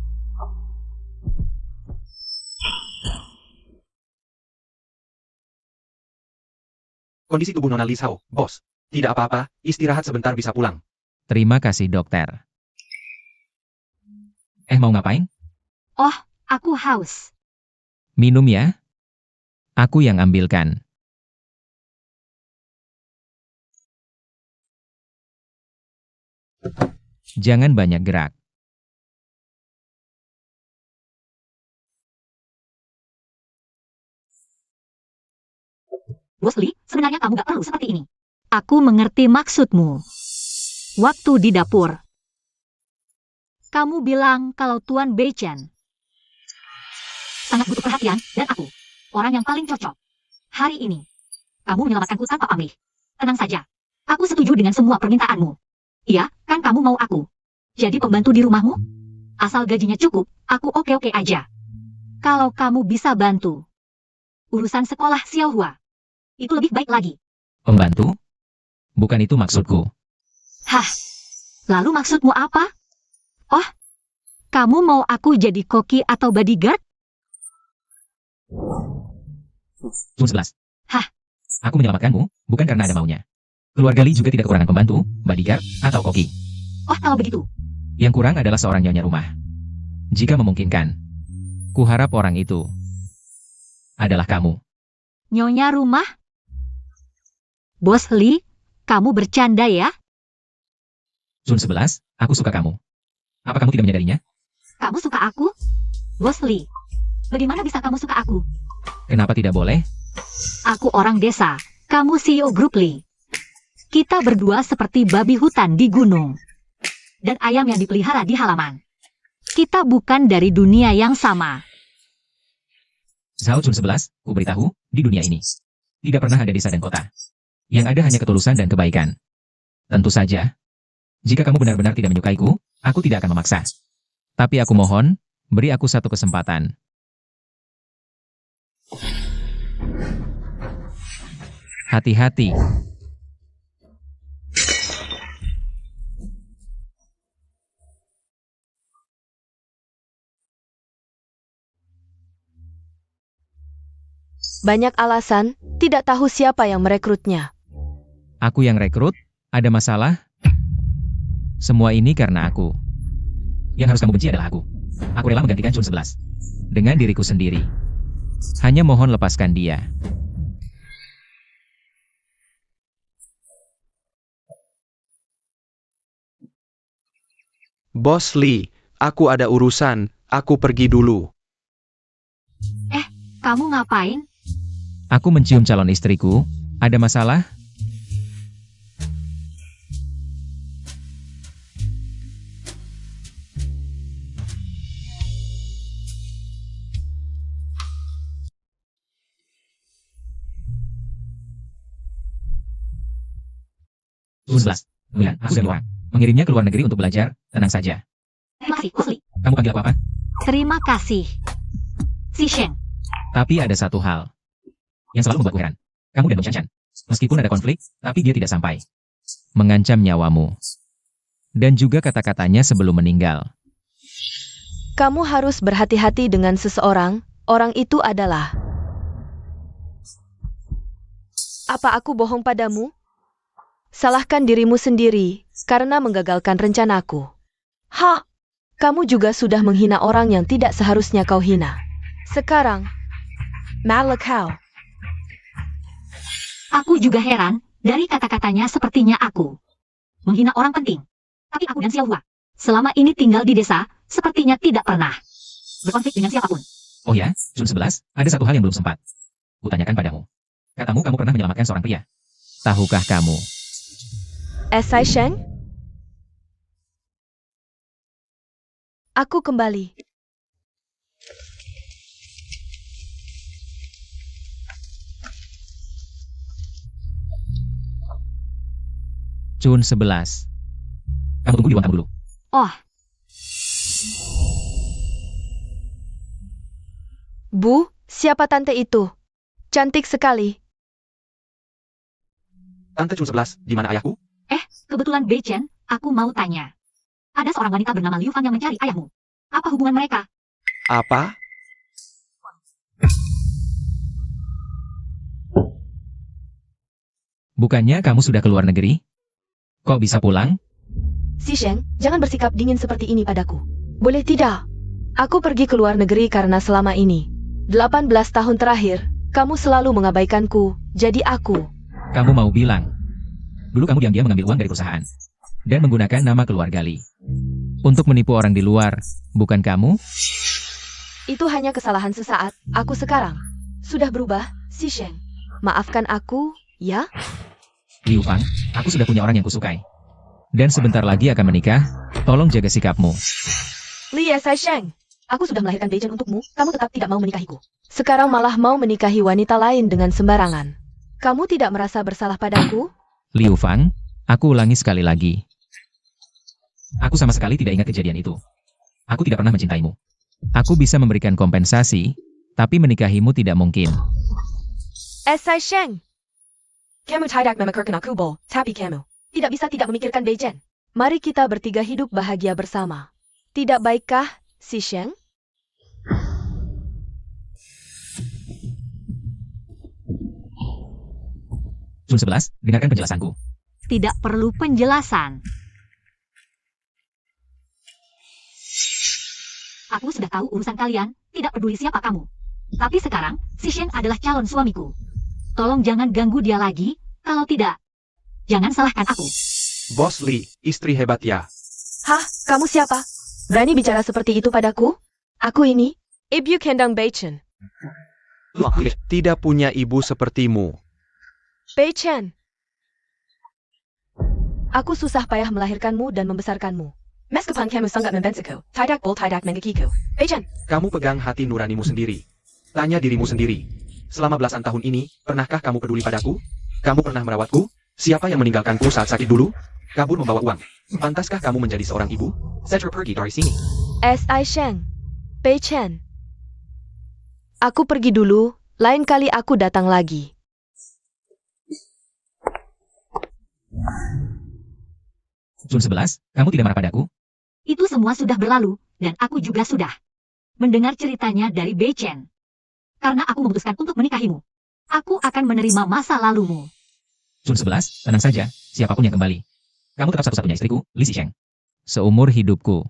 Kondisi tubuh Nona Lisau, bos. Tidak apa-apa, istirahat sebentar bisa pulang. Terima kasih dokter. Mau ngapain? Oh, aku haus. Minum ya? Aku yang ambilkan. Jangan banyak gerak. Bos Lee, sebenarnya kamu gak perlu seperti ini. Aku mengerti maksudmu. Waktu di dapur. Kamu bilang kalau Tuan Beichen sangat butuh perhatian, dan aku, orang yang paling cocok. Hari ini, kamu menyelamatkanku tanpa pamrih. Tenang saja. Aku setuju dengan semua permintaanmu. Iya, kan kamu mau aku jadi pembantu di rumahmu? Asal gajinya cukup, aku oke-oke aja. Kalau kamu bisa bantu urusan sekolah Xiaohua, itu lebih baik lagi. Pembantu? Bukan itu maksudku. Hah? Lalu maksudmu apa? Oh, kamu mau aku jadi koki atau bodyguard? Sun 11. Hah? Aku menyelamatkanmu, bukan karena ada maunya. Keluarga Lee juga tidak kekurangan pembantu, bodyguard, atau koki. Oh, kalau begitu. Yang kurang adalah seorang nyonya rumah. Jika memungkinkan. Kuharap orang itu adalah kamu. Nyonya rumah? Bos Lee, kamu bercanda ya? Sun 11, aku suka kamu. Apa kamu tidak menyadarinya? Kamu suka aku? Bos Lee, bagaimana bisa kamu suka aku? Kenapa tidak boleh? Aku orang desa, kamu CEO grup Lee. Kita berdua seperti babi hutan di gunung. Dan ayam yang dipelihara di halaman. Kita bukan dari dunia yang sama. Zhao Sun 11, ku beritahu, di dunia ini tidak pernah ada desa dan kota. Yang ada hanya ketulusan dan kebaikan. Tentu saja, jika kamu benar-benar tidak menyukaiku, aku tidak akan memaksa. Tapi aku mohon, beri aku satu kesempatan. Hati-hati. Banyak alasan, tidak tahu siapa yang merekrutnya. Aku yang rekrut? Ada masalah? Semua ini karena aku. Yang harus kamu benci adalah aku. Aku rela menggantikan Sun 11. Dengan diriku sendiri. Hanya mohon lepaskan dia. Bos Lee, aku ada urusan, aku pergi dulu. Kamu ngapain? Aku mencium calon istriku. Ada masalah? Sun 11. Bulan, aku sudah orang. Mengirimnya ke luar negeri untuk belajar. Tenang saja. Terima kasih, Bos Lee. Kamu panggil apa-apa? Terima kasih. Si Shen. Tapi ada satu hal yang selalu membuatku heran. Kamu dan Dong Shanshan. Meskipun ada konflik, tapi dia tidak sampai mengancam nyawamu. Dan juga kata-katanya sebelum meninggal. Kamu harus berhati-hati dengan seseorang, orang itu adalah... Apa aku bohong padamu? Salahkan dirimu sendiri, karena menggagalkan rencanaku. Hah? Kamu juga sudah menghina orang yang tidak seharusnya kau hina. Sekarang, Malakau. Aku juga heran, dari kata-katanya sepertinya aku menghina orang penting. Tapi aku dan Xiaohua, selama ini tinggal di desa, sepertinya tidak pernah berkonflik dengan siapapun. Oh ya, Sun 11, ada satu hal yang belum sempat kutanyakan padamu. Katamu kamu pernah menyelamatkan seorang pria. Tahukah kamu? Esai Sheng? Aku kembali. Chun 11. Kamu tunggu di ruang tamu dulu. Oh, Bu, siapa tante itu? Cantik sekali. Tante Chun 11, di mana ayahku? kebetulan Bei Chen, aku mau tanya. Ada seorang wanita bernama Liu Fang yang mencari ayahmu. Apa hubungan mereka? Apa? Bukannya kamu sudah keluar negeri? Kok bisa pulang? Si Sheng, jangan bersikap dingin seperti ini padaku. Boleh tidak? Aku pergi ke luar negeri karena selama ini, 18 tahun terakhir, kamu selalu mengabaikanku, jadi aku. Kamu mau bilang, dulu kamu diam-diam mengambil uang dari perusahaan dan menggunakan nama keluarga Li untuk menipu orang di luar, bukan kamu? Itu hanya kesalahan sesaat, aku sekarang sudah berubah, si Sheng. Maafkan aku, ya? Liu Fang, aku sudah punya orang yang kusukai. Dan sebentar lagi akan menikah, tolong jaga sikapmu. Li Sai Sheng, aku sudah melahirkan Bei Chen untukmu, kamu tetap tidak mau menikahiku. Sekarang malah mau menikahi wanita lain dengan sembarangan. Kamu tidak merasa bersalah padaku? Liu Fang, aku ulangi sekali lagi. Aku sama sekali tidak ingat kejadian itu. Aku tidak pernah mencintaimu. Aku bisa memberikan kompensasi, tapi menikahimu tidak mungkin. Sai Sheng. Kamu tidak memikirkan aku, Bo, tapi kamu tidak bisa tidak memikirkan Bei Chen. Mari kita bertiga hidup bahagia bersama. Tidak baikkah, si Sheng? Chun 11, dengarkan penjelasanku. Tidak perlu penjelasan. Aku sudah tahu urusan kalian, tidak peduli siapa kamu. Tapi sekarang, si Shen adalah calon suamiku. Tolong jangan ganggu dia lagi, kalau tidak, jangan salahkan aku. Bos Li, istri hebat ya. Hah, kamu siapa? Berani bicara seperti itu padaku? Aku ini, Ibu Kendang Bei Chen. Tidak punya ibu sepertimu. Bei Chen. Aku susah payah melahirkanmu dan membesarkanmu. Meskipun kamu sangat membenciku, tidak bol tidak mengakiku. Bei Chen. Kamu pegang hati nuranimu sendiri. Tanya dirimu sendiri. Selama belasan tahun ini, pernahkah kamu peduli padaku? Kamu pernah merawatku? Siapa yang meninggalkanku saat sakit dulu? Kabur membawa uang. Pantaskah kamu menjadi seorang ibu? Saya pergi dari sini. Sai Sheng. Bei Chen. Aku pergi dulu, lain kali aku datang lagi. Chun 11, kamu tidak marah padaku? Itu semua sudah berlalu, dan aku juga sudah mendengar ceritanya dari Bei Chen. Karena aku memutuskan untuk menikahimu. Aku akan menerima masa lalumu. Chun 11, tenang saja, siapapun yang kembali. Kamu tetap satu-satunya istriku, Li Sheng. Seumur hidupku.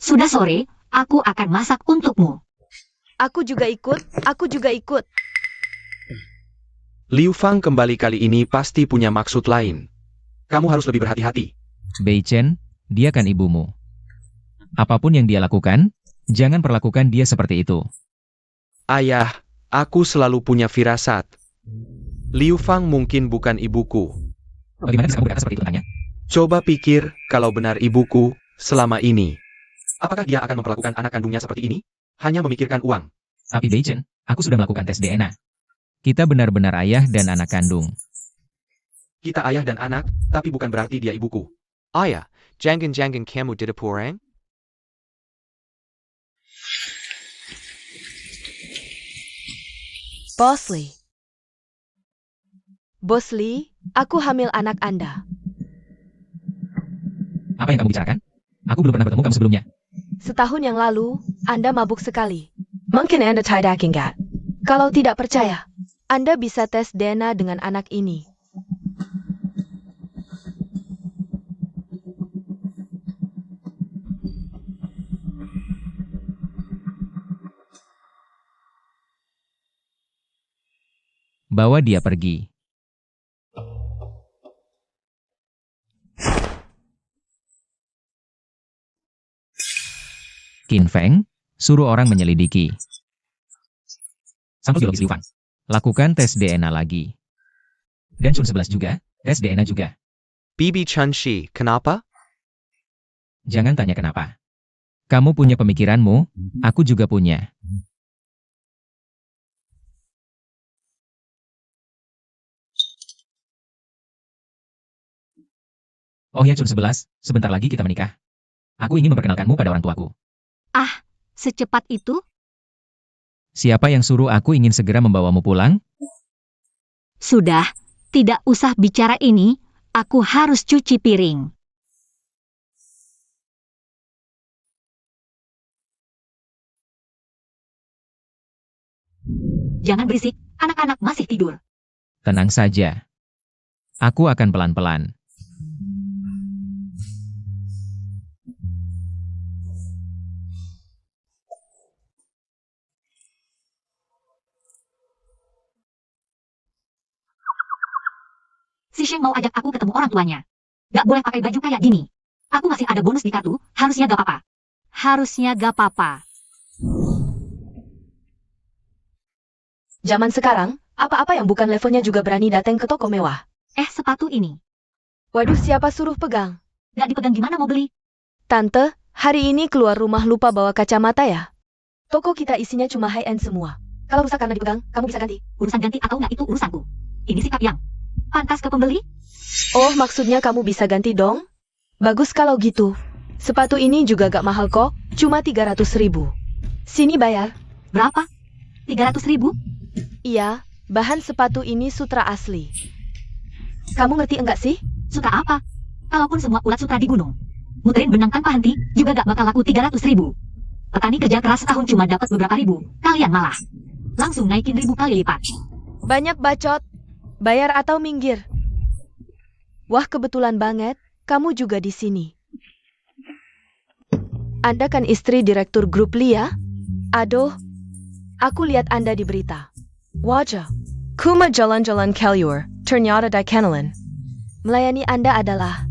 Sudah sore, aku akan masak untukmu. Aku juga ikut, aku juga ikut. Liu Fang kembali kali ini pasti punya maksud lain. Kamu harus lebih berhati-hati. Bei Chen, dia kan ibumu. Apapun yang dia lakukan, jangan perlakukan dia seperti itu. Ayah, aku selalu punya firasat. Liu Fang mungkin bukan ibuku. Bagaimana bisa kamu berkata seperti itu tentangnya? Coba pikir kalau benar ibuku selama ini. Apakah dia akan memperlakukan anak kandungnya seperti ini? Hanya memikirkan uang. Tapi Bei Chen, aku sudah melakukan tes DNA. Kita benar-benar ayah dan anak kandung. Kita ayah dan anak, tapi bukan berarti dia ibuku. Ayah, jangan kamu tidak orang? Bos Li. Bos Li, aku hamil anak Anda. Apa yang kamu bicarakan? Aku belum pernah bertemu kamu sebelumnya. Setahun yang lalu, Anda mabuk sekali. Mungkin Anda tidak ingat. Kalau tidak percaya, Anda bisa tes DNA dengan anak ini. Bawa dia pergi. Qin Feng, suruh orang menyelidiki. Sampel biologis Liu Fang. Lakukan tes DNA lagi. Dan Chun 11 juga, tes DNA juga. Bibi Chun Shi, kenapa? Jangan tanya kenapa. Kamu punya pemikiranmu, aku juga punya. Oh ya, Chun 11, sebentar lagi kita menikah. Aku ingin memperkenalkanmu pada orang tuaku. Secepat itu? Siapa yang suruh aku ingin segera membawamu pulang? Sudah, tidak usah bicara ini, aku harus cuci piring. Jangan berisik, anak-anak masih tidur. Tenang saja. Aku akan pelan-pelan. Si Sheng mau ajak aku ketemu orang tuanya. Gak boleh pakai baju kayak gini. Aku masih ada bonus di kartu, harusnya gak apa-apa. Harusnya gak apa-apa. Zaman sekarang, apa-apa yang bukan levelnya juga berani datang ke toko mewah. Sepatu ini. Waduh, siapa suruh pegang? Gak dipegang gimana mau beli? Tante, hari ini keluar rumah lupa bawa kacamata ya? Toko kita isinya cuma high-end semua. Kalau rusak karena dipegang, kamu bisa ganti. Urusan ganti atau nggak itu urusanku. Ini sikap yang pantas ke pembeli? Oh, maksudnya kamu bisa ganti dong? Bagus kalau gitu. Sepatu ini juga gak mahal kok, cuma 300.000. Sini bayar. Berapa? 300.000? Iya, bahan sepatu ini sutra asli. Kamu ngerti enggak sih? Sutra apa? Kalaupun semua ulat sutra di gunung, muterin benang tanpa henti, juga gak bakal laku 300.000. Petani kerja keras setahun cuma dapat beberapa ribu, kalian malah langsung naikin 1000 kali lipat. Banyak bacot. Bayar atau minggir. Wah, kebetulan banget, kamu juga di sini. Anda kan istri direktur grup Lia? Aduh, aku lihat Anda di berita. Wajah. Kuma jalan-jalan keluar, ternyata di Kenalan. Melayani Anda adalah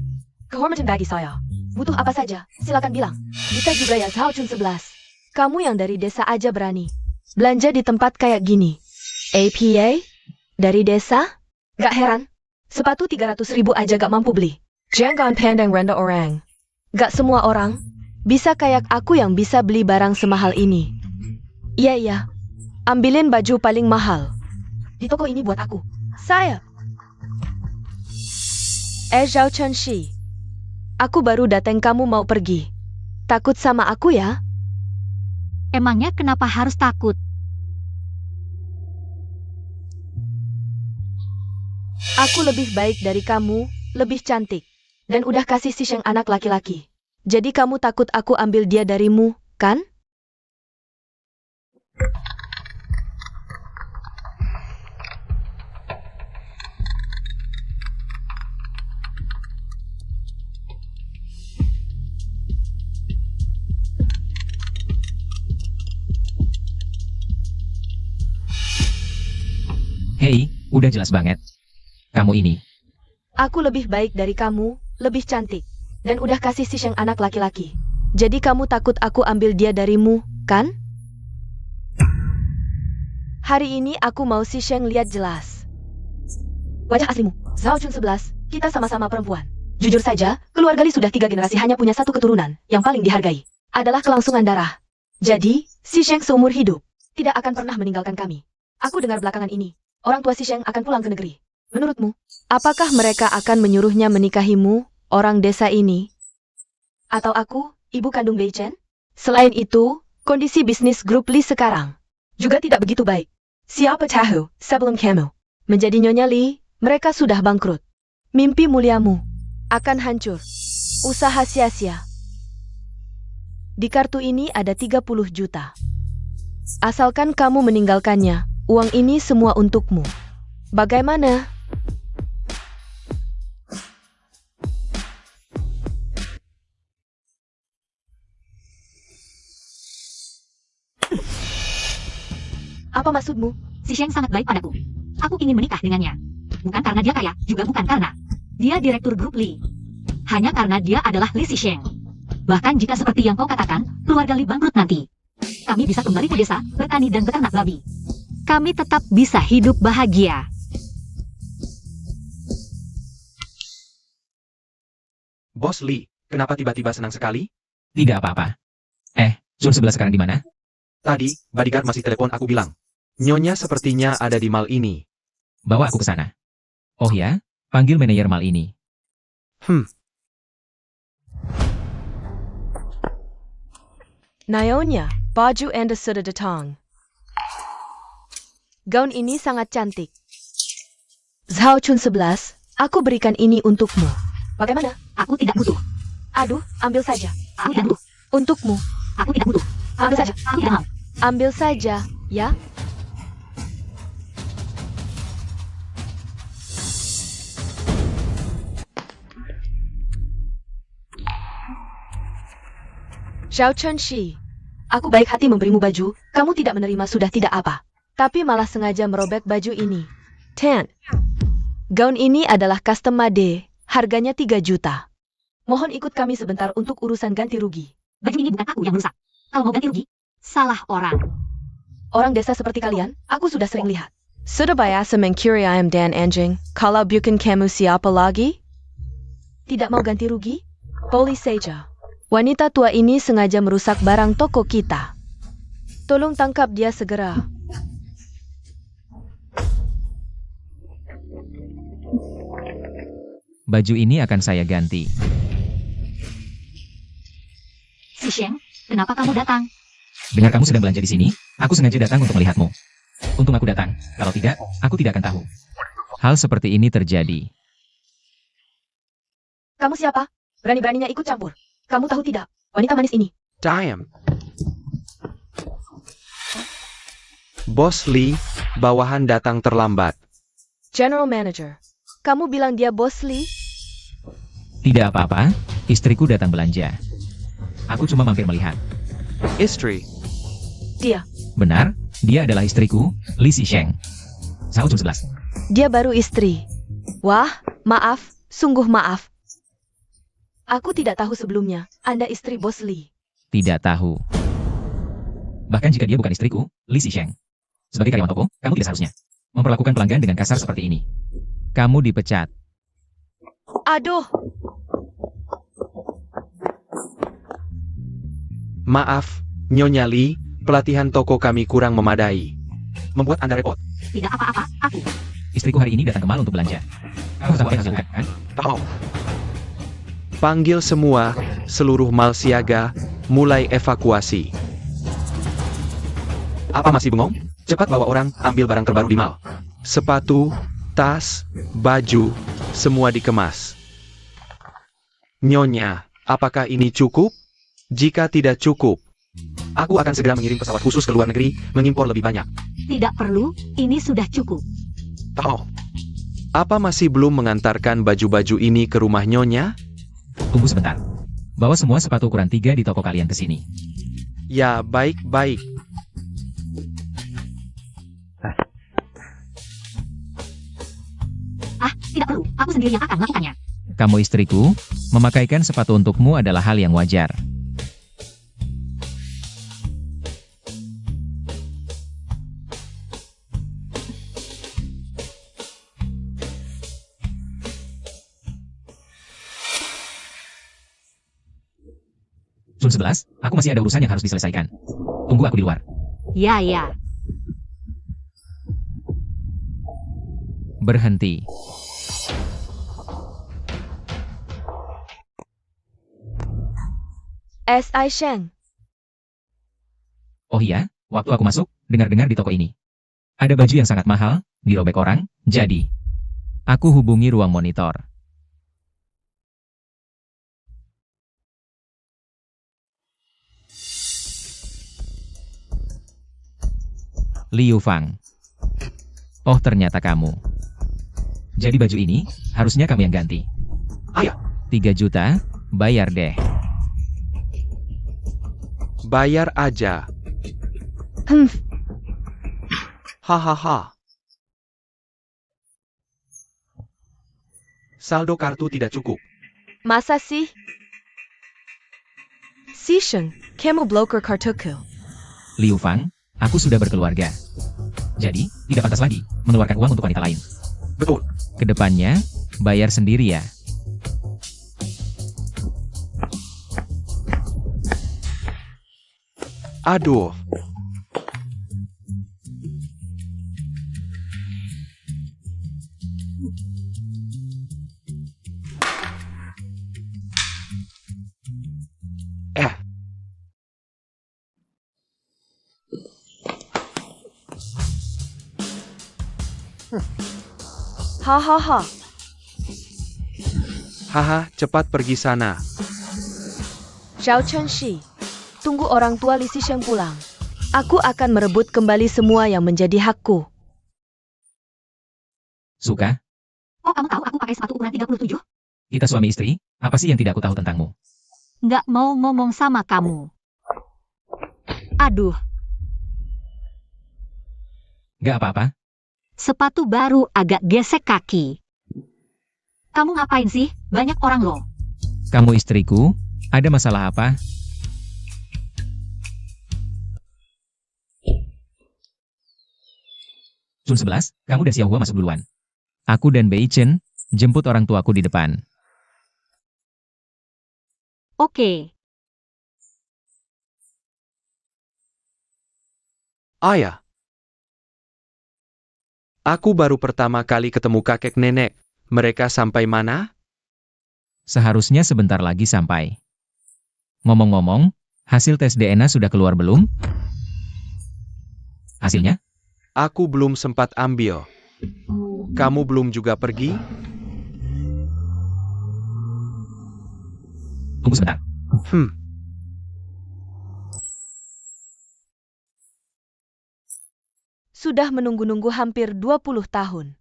kehormatan bagi saya. Butuh apa saja, silakan bilang. Bisa juga ya, Zhao Chun 11. Kamu yang dari desa aja berani belanja di tempat kayak gini. APA? Dari desa? Gak heran. Sepatu 300.000 aja gak mampu beli. Jangan pandang rendah orang. Gak semua orang bisa kayak aku yang bisa beli barang semahal ini. Iya. Ambilin baju paling mahal. Di toko ini buat aku. Saya. Zhao Chenshi. Aku baru datang, kamu mau pergi. Takut sama aku ya? Emangnya kenapa harus takut? Aku lebih baik dari kamu, lebih cantik. Dan udah kasih si Sheng anak laki-laki. Jadi kamu takut aku ambil dia darimu, kan? Hei, udah jelas banget. Kamu ini. Aku lebih baik dari kamu, lebih cantik. Dan udah kasih si Sheng anak laki-laki. Jadi kamu takut aku ambil dia darimu, kan? Hari ini aku mau si Sheng lihat jelas. Wajah aslimu, Zhao Chun 11, kita sama-sama perempuan. Jujur saja, keluarga Li sudah 3 generasi hanya punya satu keturunan, yang paling dihargai adalah kelangsungan darah. Jadi, si Sheng seumur hidup tidak akan pernah meninggalkan kami. Aku dengar belakangan ini, orang tua si Sheng akan pulang ke negeri. Menurutmu, apakah mereka akan menyuruhnya menikahimu, orang desa ini? Atau aku, ibu kandung Bei Chen? Selain itu, kondisi bisnis grup Li sekarang juga tidak begitu baik. Siapa tahu, sebelum kamu menjadi Nyonya Li, mereka sudah bangkrut. Mimpi muliamu akan hancur. Usaha sia-sia. Di kartu ini ada 30 juta. Asalkan kamu meninggalkannya, uang ini semua untukmu. Bagaimana? Apa maksudmu? Si Sheng sangat baik padaku. Aku ingin menikah dengannya. Bukan karena dia kaya, juga bukan karena dia direktur grup Li. Hanya karena dia adalah Li Si Sheng. Bahkan jika seperti yang kau katakan, keluarga Li bangkrut nanti, kami bisa kembali ke desa, bertani dan beternak babi. Kami tetap bisa hidup bahagia. Bos Lee, kenapa tiba-tiba senang sekali? Tidak apa-apa. Zone 11 sekarang di mana? Tadi, bodyguard masih telepon aku bilang. Nyonya sepertinya ada di mall ini. Bawa aku ke sana. Oh ya, panggil manajer mal ini. Nyonya, baju Anda sudah datang. Gaun ini sangat cantik. Zhao Chun 11, aku berikan ini untukmu. Bagaimana? Aku tidak butuh. Aduh, ambil saja. Aku tidak butuh. Untukmu. Aku tidak butuh. Ambil saja. Aku tidak mau. Ambil saja, ya. Zhao Chunshi, aku baik hati memberimu baju, kamu tidak menerima sudah tidak apa. Tapi malah sengaja merobek baju ini. Tan, gaun ini adalah custom made, harganya 3 juta. Mohon ikut kami sebentar untuk urusan ganti rugi. Baju ini bukan aku yang merusak. Kalau mau ganti rugi, salah orang. Orang desa seperti kalian, aku sudah sering lihat. Sudah biasa mencuri ayam dan anjing, kalau bukan kamu siapa lagi? Tidak mau ganti rugi? Polis saja. Wanita tua ini sengaja merusak barang toko kita. Tolong tangkap dia segera. Baju ini akan saya ganti. Si Sheng, kenapa kamu datang? Dengar kamu sedang belanja di sini, aku sengaja datang untuk melihatmu. Untung aku datang, kalau tidak, aku tidak akan tahu. Hal seperti ini terjadi. Kamu siapa? Berani-beraninya ikut campur. Kamu tahu tidak, wanita manis ini. Diam. Bos Lee, bawahan datang terlambat. General Manager, kamu bilang dia Bos Lee? Tidak apa-apa, istriku datang belanja. Aku cuma mampir melihat. Istri. Dia. Benar, dia adalah istriku, Li Sheng. Zhao Chun 11. Dia baru istri. Wah, maaf, sungguh maaf. Aku tidak tahu sebelumnya, Anda istri Bos Lee. Tidak tahu. Bahkan jika dia bukan istriku, Li Sheng. Sebagai karyawan toko, kamu tidak seharusnya memperlakukan pelanggan dengan kasar seperti ini. Kamu dipecat. Aduh, Maaf, Nyonya Lee, pelatihan toko kami kurang memadai. Membuat Anda repot. Tidak apa-apa, aku. Istriku hari ini datang ke mall untuk belanja. Kamu tahu apa yang harus dilakukan, kan? Tahu. Panggil semua, seluruh mal siaga, mulai evakuasi. Apa masih bengong? Cepat bawa orang, ambil barang terbaru di mal. Sepatu, tas, baju, semua dikemas. Nyonya, apakah ini cukup? Jika tidak cukup, aku akan segera mengirim pesawat khusus ke luar negeri, mengimpor lebih banyak. Tidak perlu, ini sudah cukup. Tahu. Apa masih belum mengantarkan baju-baju ini ke rumah Nyonya? Tunggu sebentar. Bawa semua sepatu ukuran 3 di toko kalian ke sini. Ya, baik-baik. Tidak perlu, aku sendiri yang akan melakukannya. Kamu istriku, memakaikan sepatu untukmu adalah hal yang wajar. Zone 11, aku masih ada urusan yang harus diselesaikan. Tunggu aku di luar. Ya, ya. Berhenti. S.I. Sheng. Oh iya, waktu aku masuk, dengar-dengar di toko ini. Ada baju yang sangat mahal, dirobek orang, jadi. Aku hubungi ruang monitor. Liu Fang. Oh, ternyata kamu. Jadi baju ini, harusnya kamu yang ganti. Ayo. 3 juta, bayar deh. Bayar aja. Hahaha. Saldo kartu tidak cukup. Masa sih? Si Sheng, kamu blokir kartuku. Liu Fang, aku sudah berkeluarga. Jadi, tidak pantas lagi mengeluarkan uang untuk wanita lain. Betul. Kedepannya, bayar sendiri ya. Aduh, eh, Hahaha. haha, cepat pergi sana. Zhao Chenshi, tunggu orang tua Li Xisheng pulang. Aku akan merebut kembali semua yang menjadi hakku. Suka? Oh, kamu tahu aku pakai sepatu ukuran 37? Kita suami istri? Apa sih yang tidak aku tahu tentangmu? Nggak mau ngomong sama kamu. Aduh, Gak apa-apa. sepatu baru agak gesek kaki. Kamu ngapain sih? Banyak orang loh. Kamu istriku? Ada masalah apa? Jun 11, kamu dan Xiaohua masuk duluan. Aku dan Bei Chen jemput orang tuaku di depan. Oke, Ayah. Aku baru pertama kali ketemu kakek nenek. Mereka sampai mana? Seharusnya sebentar lagi sampai. Ngomong-ngomong, hasil tes DNA sudah keluar belum? Hasilnya? Aku belum sempat ambil. Kamu belum juga pergi? Tunggu sebentar. Sudah menunggu-nunggu hampir 20 tahun.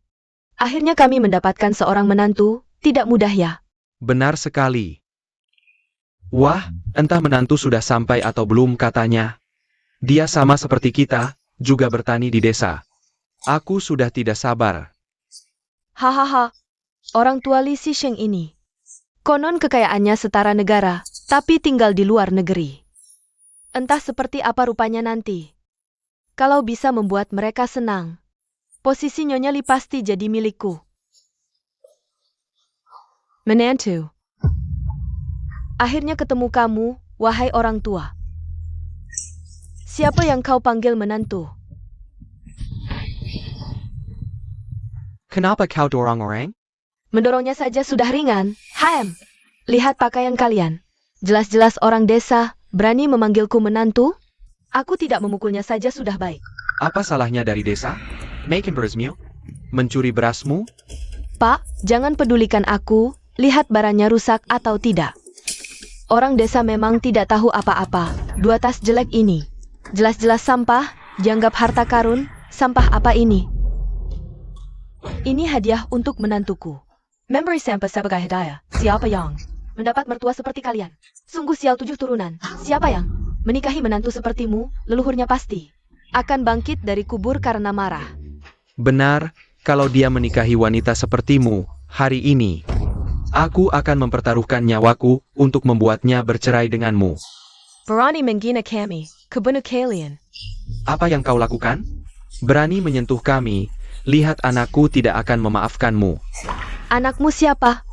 Akhirnya kami mendapatkan seorang menantu, tidak mudah ya. Benar sekali. Wah, entah menantu sudah sampai atau belum katanya. Dia sama seperti kita, juga bertani di desa. Aku sudah tidak sabar. Hahaha, orang tua Li Xisheng ini. Konon kekayaannya setara negara, tapi tinggal di luar negeri. Entah seperti apa rupanya nanti. Kalau bisa membuat mereka senang, posisi Nyonya Li pasti jadi milikku. Menantu. Akhirnya ketemu kamu, wahai orang tua. Siapa yang kau panggil menantu? Kenapa kau dorong orang? Mendorongnya saja sudah ringan. Lihat pakaian kalian. Jelas-jelas orang desa berani memanggilku menantu. Aku tidak memukulnya saja sudah baik. Apa salahnya dari desa? Makin berasmu? Mencuri berasmu? Pak, jangan pedulikan aku, lihat barangnya rusak atau tidak. Orang desa memang tidak tahu apa-apa. 2 tas jelek ini. Jelas-jelas sampah, dianggap harta karun. Sampah apa ini? Ini hadiah untuk menantuku. Memberi sampah sebagai hadiah. Siapa yang mendapat mertua seperti kalian? Sungguh sial 7 turunan. Siapa yang menikahi menantu sepertimu, leluhurnya pasti akan bangkit dari kubur karena marah. Benar, kalau dia menikahi wanita sepertimu, hari ini, aku akan mempertaruhkan nyawaku untuk membuatnya bercerai denganmu. Berani menghina kami, kebunuh kalian. Apa yang kau lakukan? Berani menyentuh kami, lihat anakku tidak akan memaafkanmu. Anakmu siapa?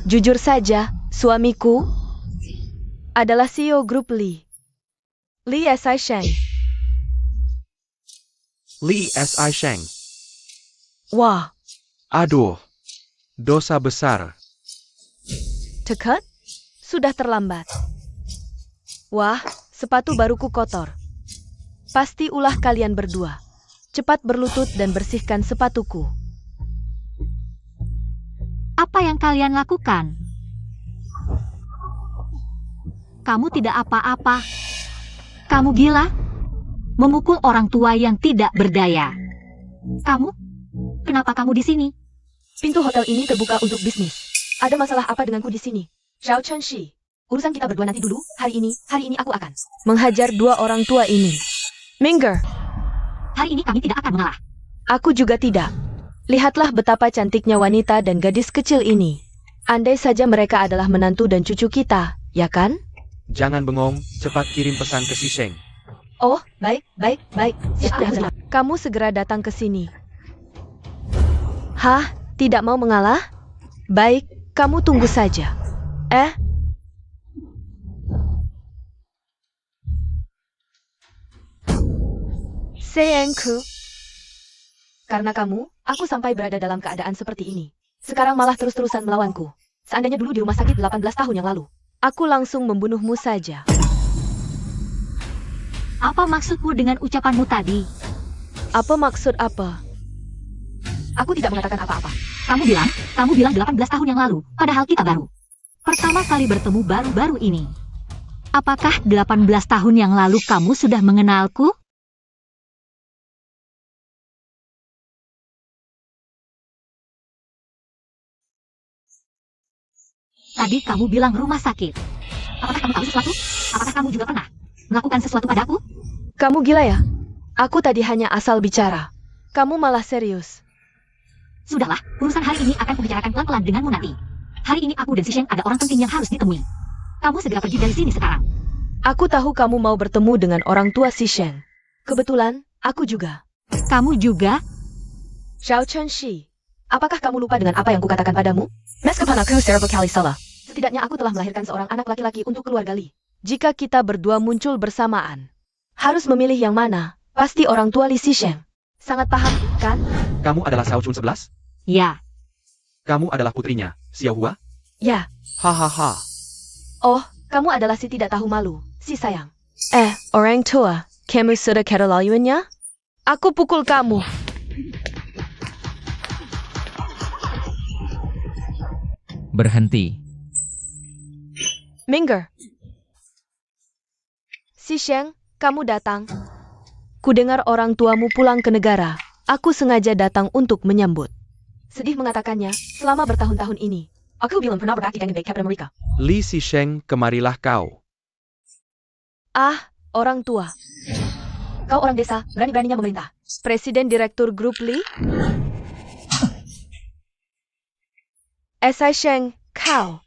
Jujur saja, suamiku adalah CEO grup Li. Li Sheng. Li Si Sheng. Wah, Aduh, dosa besar. Teket? Sudah terlambat. Wah, sepatu baruku kotor. Pasti ulah kalian berdua. Cepat berlutut dan bersihkan sepatuku. apa yang kalian lakukan? Kamu tidak apa-apa. Kamu gila? Memukul orang tua yang tidak berdaya. Kamu? Kenapa kamu di sini? Pintu hotel ini terbuka untuk bisnis. Ada masalah apa denganku di sini? Zhao Chenshi. Urusan kita berdua nanti dulu. Hari ini aku akan menghajar 2 orang tua ini. Minger. Hari ini kami tidak akan mengalah. Aku juga tidak. Lihatlah betapa cantiknya wanita dan gadis kecil ini. Andai saja mereka adalah menantu dan cucu kita, ya kan? Jangan bengong, cepat kirim pesan ke si Sheng. Oh, baik. Siap. Kamu segera datang ke sini. Hah? Tidak mau mengalah? Baik, kamu tunggu saja. Sayangku. Karena kamu, aku sampai berada dalam keadaan seperti ini. Sekarang malah terus-terusan melawanku. Seandainya dulu di rumah sakit 18 tahun yang lalu, aku langsung membunuhmu saja. Apa maksudmu dengan ucapanmu tadi? Apa maksud apa? Aku tidak mengatakan apa-apa. Kamu bilang 18 tahun yang lalu, padahal kita baru pertama kali bertemu baru-baru ini. Apakah 18 tahun yang lalu kamu sudah mengenalku? Tadi kamu bilang rumah sakit. Apakah kamu tahu sesuatu? Apakah kamu juga pernah melakukan sesuatu padaku? Kamu gila ya? Aku tadi hanya asal bicara. Kamu malah serius. Sudahlah, urusan hari ini akan kubicarakan pelan-pelan denganmu nanti. Hari ini aku dan si Sheng ada orang penting yang harus ditemui. Kamu segera pergi dari sini sekarang. Aku tahu kamu mau bertemu dengan orang tua si Sheng. Kebetulan, aku juga. Kamu juga? Xiao Chenshi, apakah kamu lupa dengan apa yang kukatakan padamu? Meskipun aku cerebral salah, setidaknya aku telah melahirkan seorang anak laki-laki untuk keluarga Li. Jika kita berdua muncul bersamaan, harus memilih yang mana, pasti orang tua Li Sheng. Sangat paham, kan? Kamu adalah Xiao Chun 11? Ya. Kamu adalah putrinya, Xiao Hua? Ya. Hahaha. Oh, kamu adalah si tidak tahu malu, si sayang. Orang tua, kamu sudah keterlaluannya? Aku pukul kamu. Berhenti. Minggir. Si Sheng, kamu datang. Kudengar orang tuamu pulang ke negara. Aku sengaja datang untuk menyambut. Sedih mengatakannya, selama bertahun-tahun ini, aku belum pernah berakhir dengan baik kepada mereka. Li Sheng, kemarilah kau. Ah, orang tua. Kau orang desa, berani-beraninya memerintah. Presiden Direktur Grup Li? Esai Sheng, kau.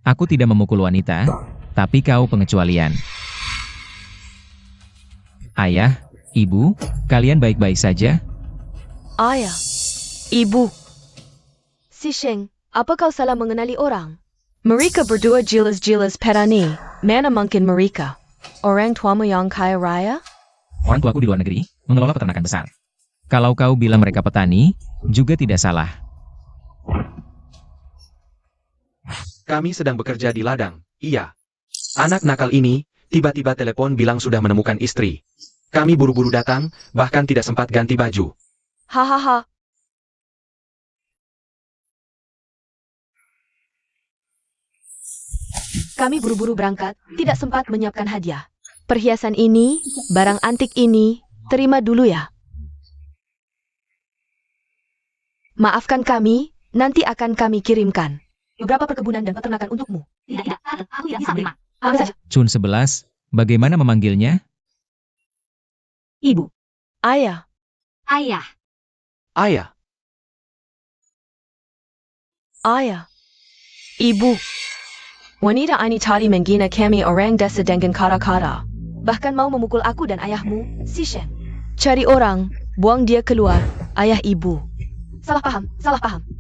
Aku tidak memukul wanita, tapi kau pengecualian. Ayah, ibu, kalian baik-baik saja? Ayah. Ibu. Si Sheng, apa kau salah mengenali orang? Mereka berdua jelas-jelas petani. Mana mungkin mereka? Orang tuamu yang kaya raya? Orang tuaku di luar negeri, mengelola peternakan besar. Kalau kau bilang mereka petani, juga tidak salah. Kami sedang bekerja di ladang, iya. Anak nakal ini, tiba-tiba telepon bilang sudah menemukan istri. Kami buru-buru datang, bahkan tidak sempat ganti baju. Hahaha. Kami buru-buru berangkat, tidak sempat menyiapkan hadiah. Perhiasan ini, barang antik ini, terima dulu ya. Maafkan kami, nanti akan kami kirimkan. Beberapa perkebunan dan peternakan untukmu. Tidak, aku tidak bisa menerima. Ambil saja. Chun 11, bagaimana memanggilnya? Ibu, Ayah. ayah, Ayah, Ayah. Ibu. Wanita ini tadi menghina kami orang desa dengan kata-kata. Bahkan mau memukul aku dan ayahmu, si Sheng. Cari orang, buang dia keluar, ayah ibu. Salah paham.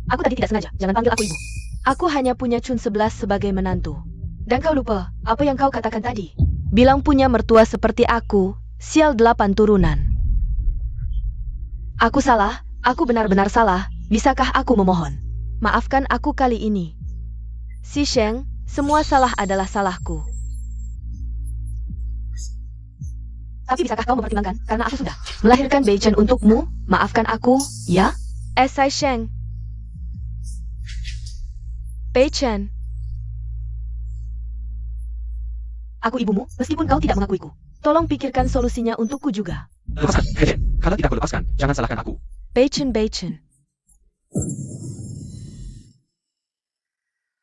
Aku tadi tidak sengaja, jangan panggil aku ibu. Aku hanya punya Chun 11 sebagai menantu. Dan kau lupa, apa yang kau katakan tadi? Bilang punya mertua seperti aku, sial 8 turunan. Aku salah, aku benar-benar salah, bisakah aku memohon? Maafkan aku kali ini. Si Sheng, semua salah adalah salahku. Tapi bisakah kau mempertimbangkan, karena aku sudah melahirkan Beichen untukmu, maafkan aku, ya? Esai Sheng. Beichen. Aku ibumu, meskipun kau tidak mengakuiku. Tolong pikirkan solusinya untukku juga. lepaskan, Hejen. Kalau tidak aku lepaskan, jangan salahkan aku. Beichen.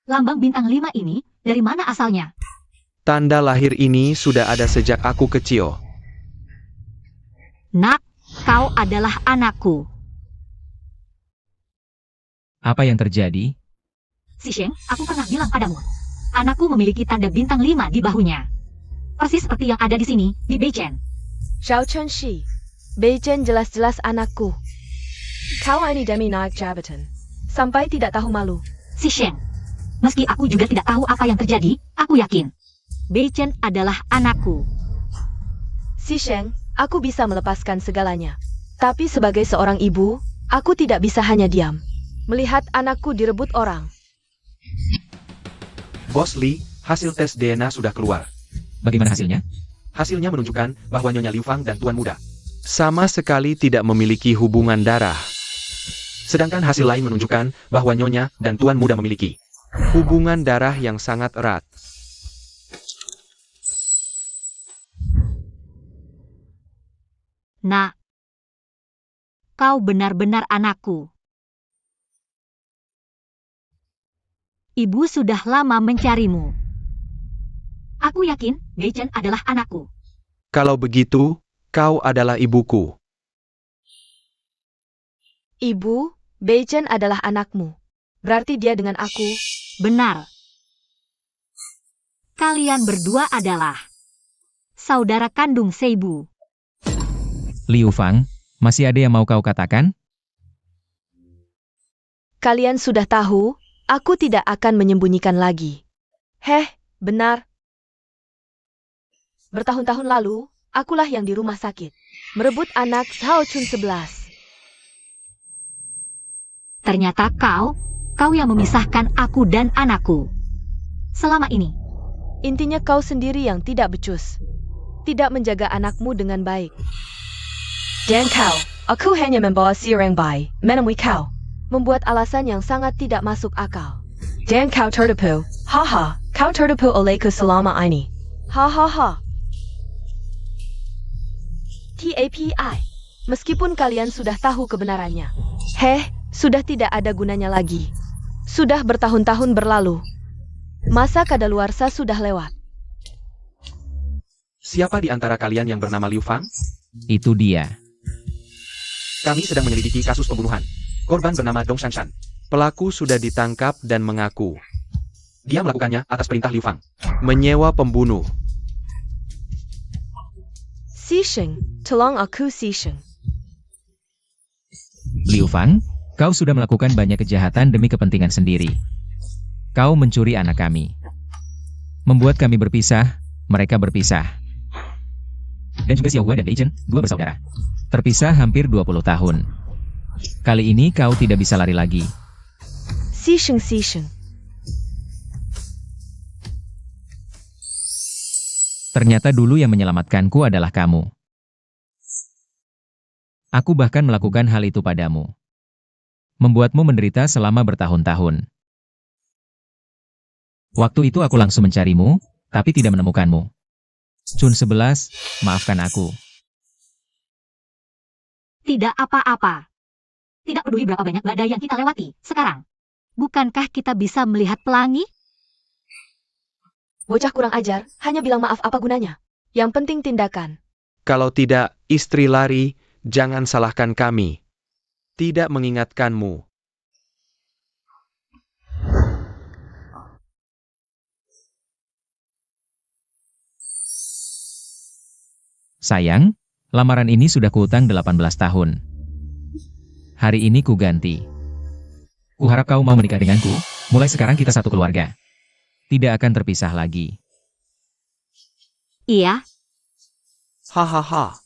lambang bintang 5 ini, dari mana asalnya? Tanda lahir ini sudah ada sejak aku kecil. Nak, kau adalah anakku. Apa yang terjadi? Si Sheng, aku pernah bilang padamu. Anakku memiliki tanda bintang 5 di bahunya. Persis seperti yang ada di sini, di Beichen. Xiao Chenshi. Beichen jelas-jelas anakku. Kau ini demi naik jabatan. Sampai tidak tahu malu. Si Sheng, meski aku juga tidak tahu apa yang terjadi, aku yakin Beichen adalah anakku. Si Sheng, aku bisa melepaskan segalanya. Tapi sebagai seorang ibu, aku tidak bisa hanya diam. Melihat anakku direbut orang. Bos Li, hasil tes DNA sudah keluar. Bagaimana hasilnya? Hasilnya menunjukkan bahwa Nyonya Liu Fang dan Tuan Muda sama sekali tidak memiliki hubungan darah. Sedangkan hasil lain menunjukkan bahwa Nyonya dan Tuan Muda memiliki hubungan darah yang sangat erat. Nak, kau benar-benar anakku. Ibu sudah lama mencarimu. Aku yakin Wei Chen adalah anakku. Kalau begitu, kau adalah ibuku. Ibu, Bei Chen adalah anakmu. Berarti dia dengan aku. Benar. Kalian berdua adalah saudara kandung Seibu. Liu Fang, masih ada yang mau kau katakan? Kalian sudah tahu, aku tidak akan menyembunyikan lagi. Heh, benar. Bertahun-tahun lalu, akulah yang di rumah sakit. Merebut anak Zhao Chun 11. Ternyata kau yang memisahkan aku dan anakku. Selama ini. Intinya kau sendiri yang tidak becus. Tidak menjaga anakmu dengan baik. Dan kau, aku hanya membawa si orang baik, menemui kau. Membuat alasan yang sangat tidak masuk akal. Dan kau tertipu, haha, kau tertipu olehku selama ini. Hahaha. TAPI, meskipun kalian sudah tahu kebenarannya. Heh, sudah tidak ada gunanya lagi. Sudah bertahun-tahun berlalu. Masa kadaluarsa sudah lewat. Siapa di antara kalian yang bernama Liu Fang? Itu dia. Kami sedang menyelidiki kasus pembunuhan. Korban bernama Dong Shanshan. Pelaku sudah ditangkap dan mengaku. Dia melakukannya atas perintah Liu Fang. Menyewa pembunuh. Si Sheng, tolong aku Si Sheng. Liu Fang, kau sudah melakukan banyak kejahatan demi kepentingan sendiri. Kau mencuri anak kami. Membuat kami berpisah, mereka berpisah. Dan juga Xiao Hua dan Wei Chen, dua bersaudara. Terpisah hampir 20 tahun. Kali ini kau tidak bisa lari lagi. Si Sheng, Si Sheng. Ternyata dulu yang menyelamatkanku adalah kamu. Aku bahkan melakukan hal itu padamu. Membuatmu menderita selama bertahun-tahun. Waktu itu aku langsung mencarimu, tapi tidak menemukanmu. Chun 11, maafkan aku. Tidak apa-apa. Tidak peduli berapa banyak badai yang kita lewati sekarang. Bukankah kita bisa melihat pelangi? Bocah kurang ajar, hanya bilang maaf apa gunanya. Yang penting tindakan. Kalau tidak, istri lari, jangan salahkan kami. Tidak mengingatkanmu. Sayang, lamaran ini sudah kuutang 18 tahun. Hari ini ku ganti. Kuharap kau mau menikah denganku, mulai sekarang kita satu keluarga. Tidak akan terpisah lagi. Iya, Ha ha ha.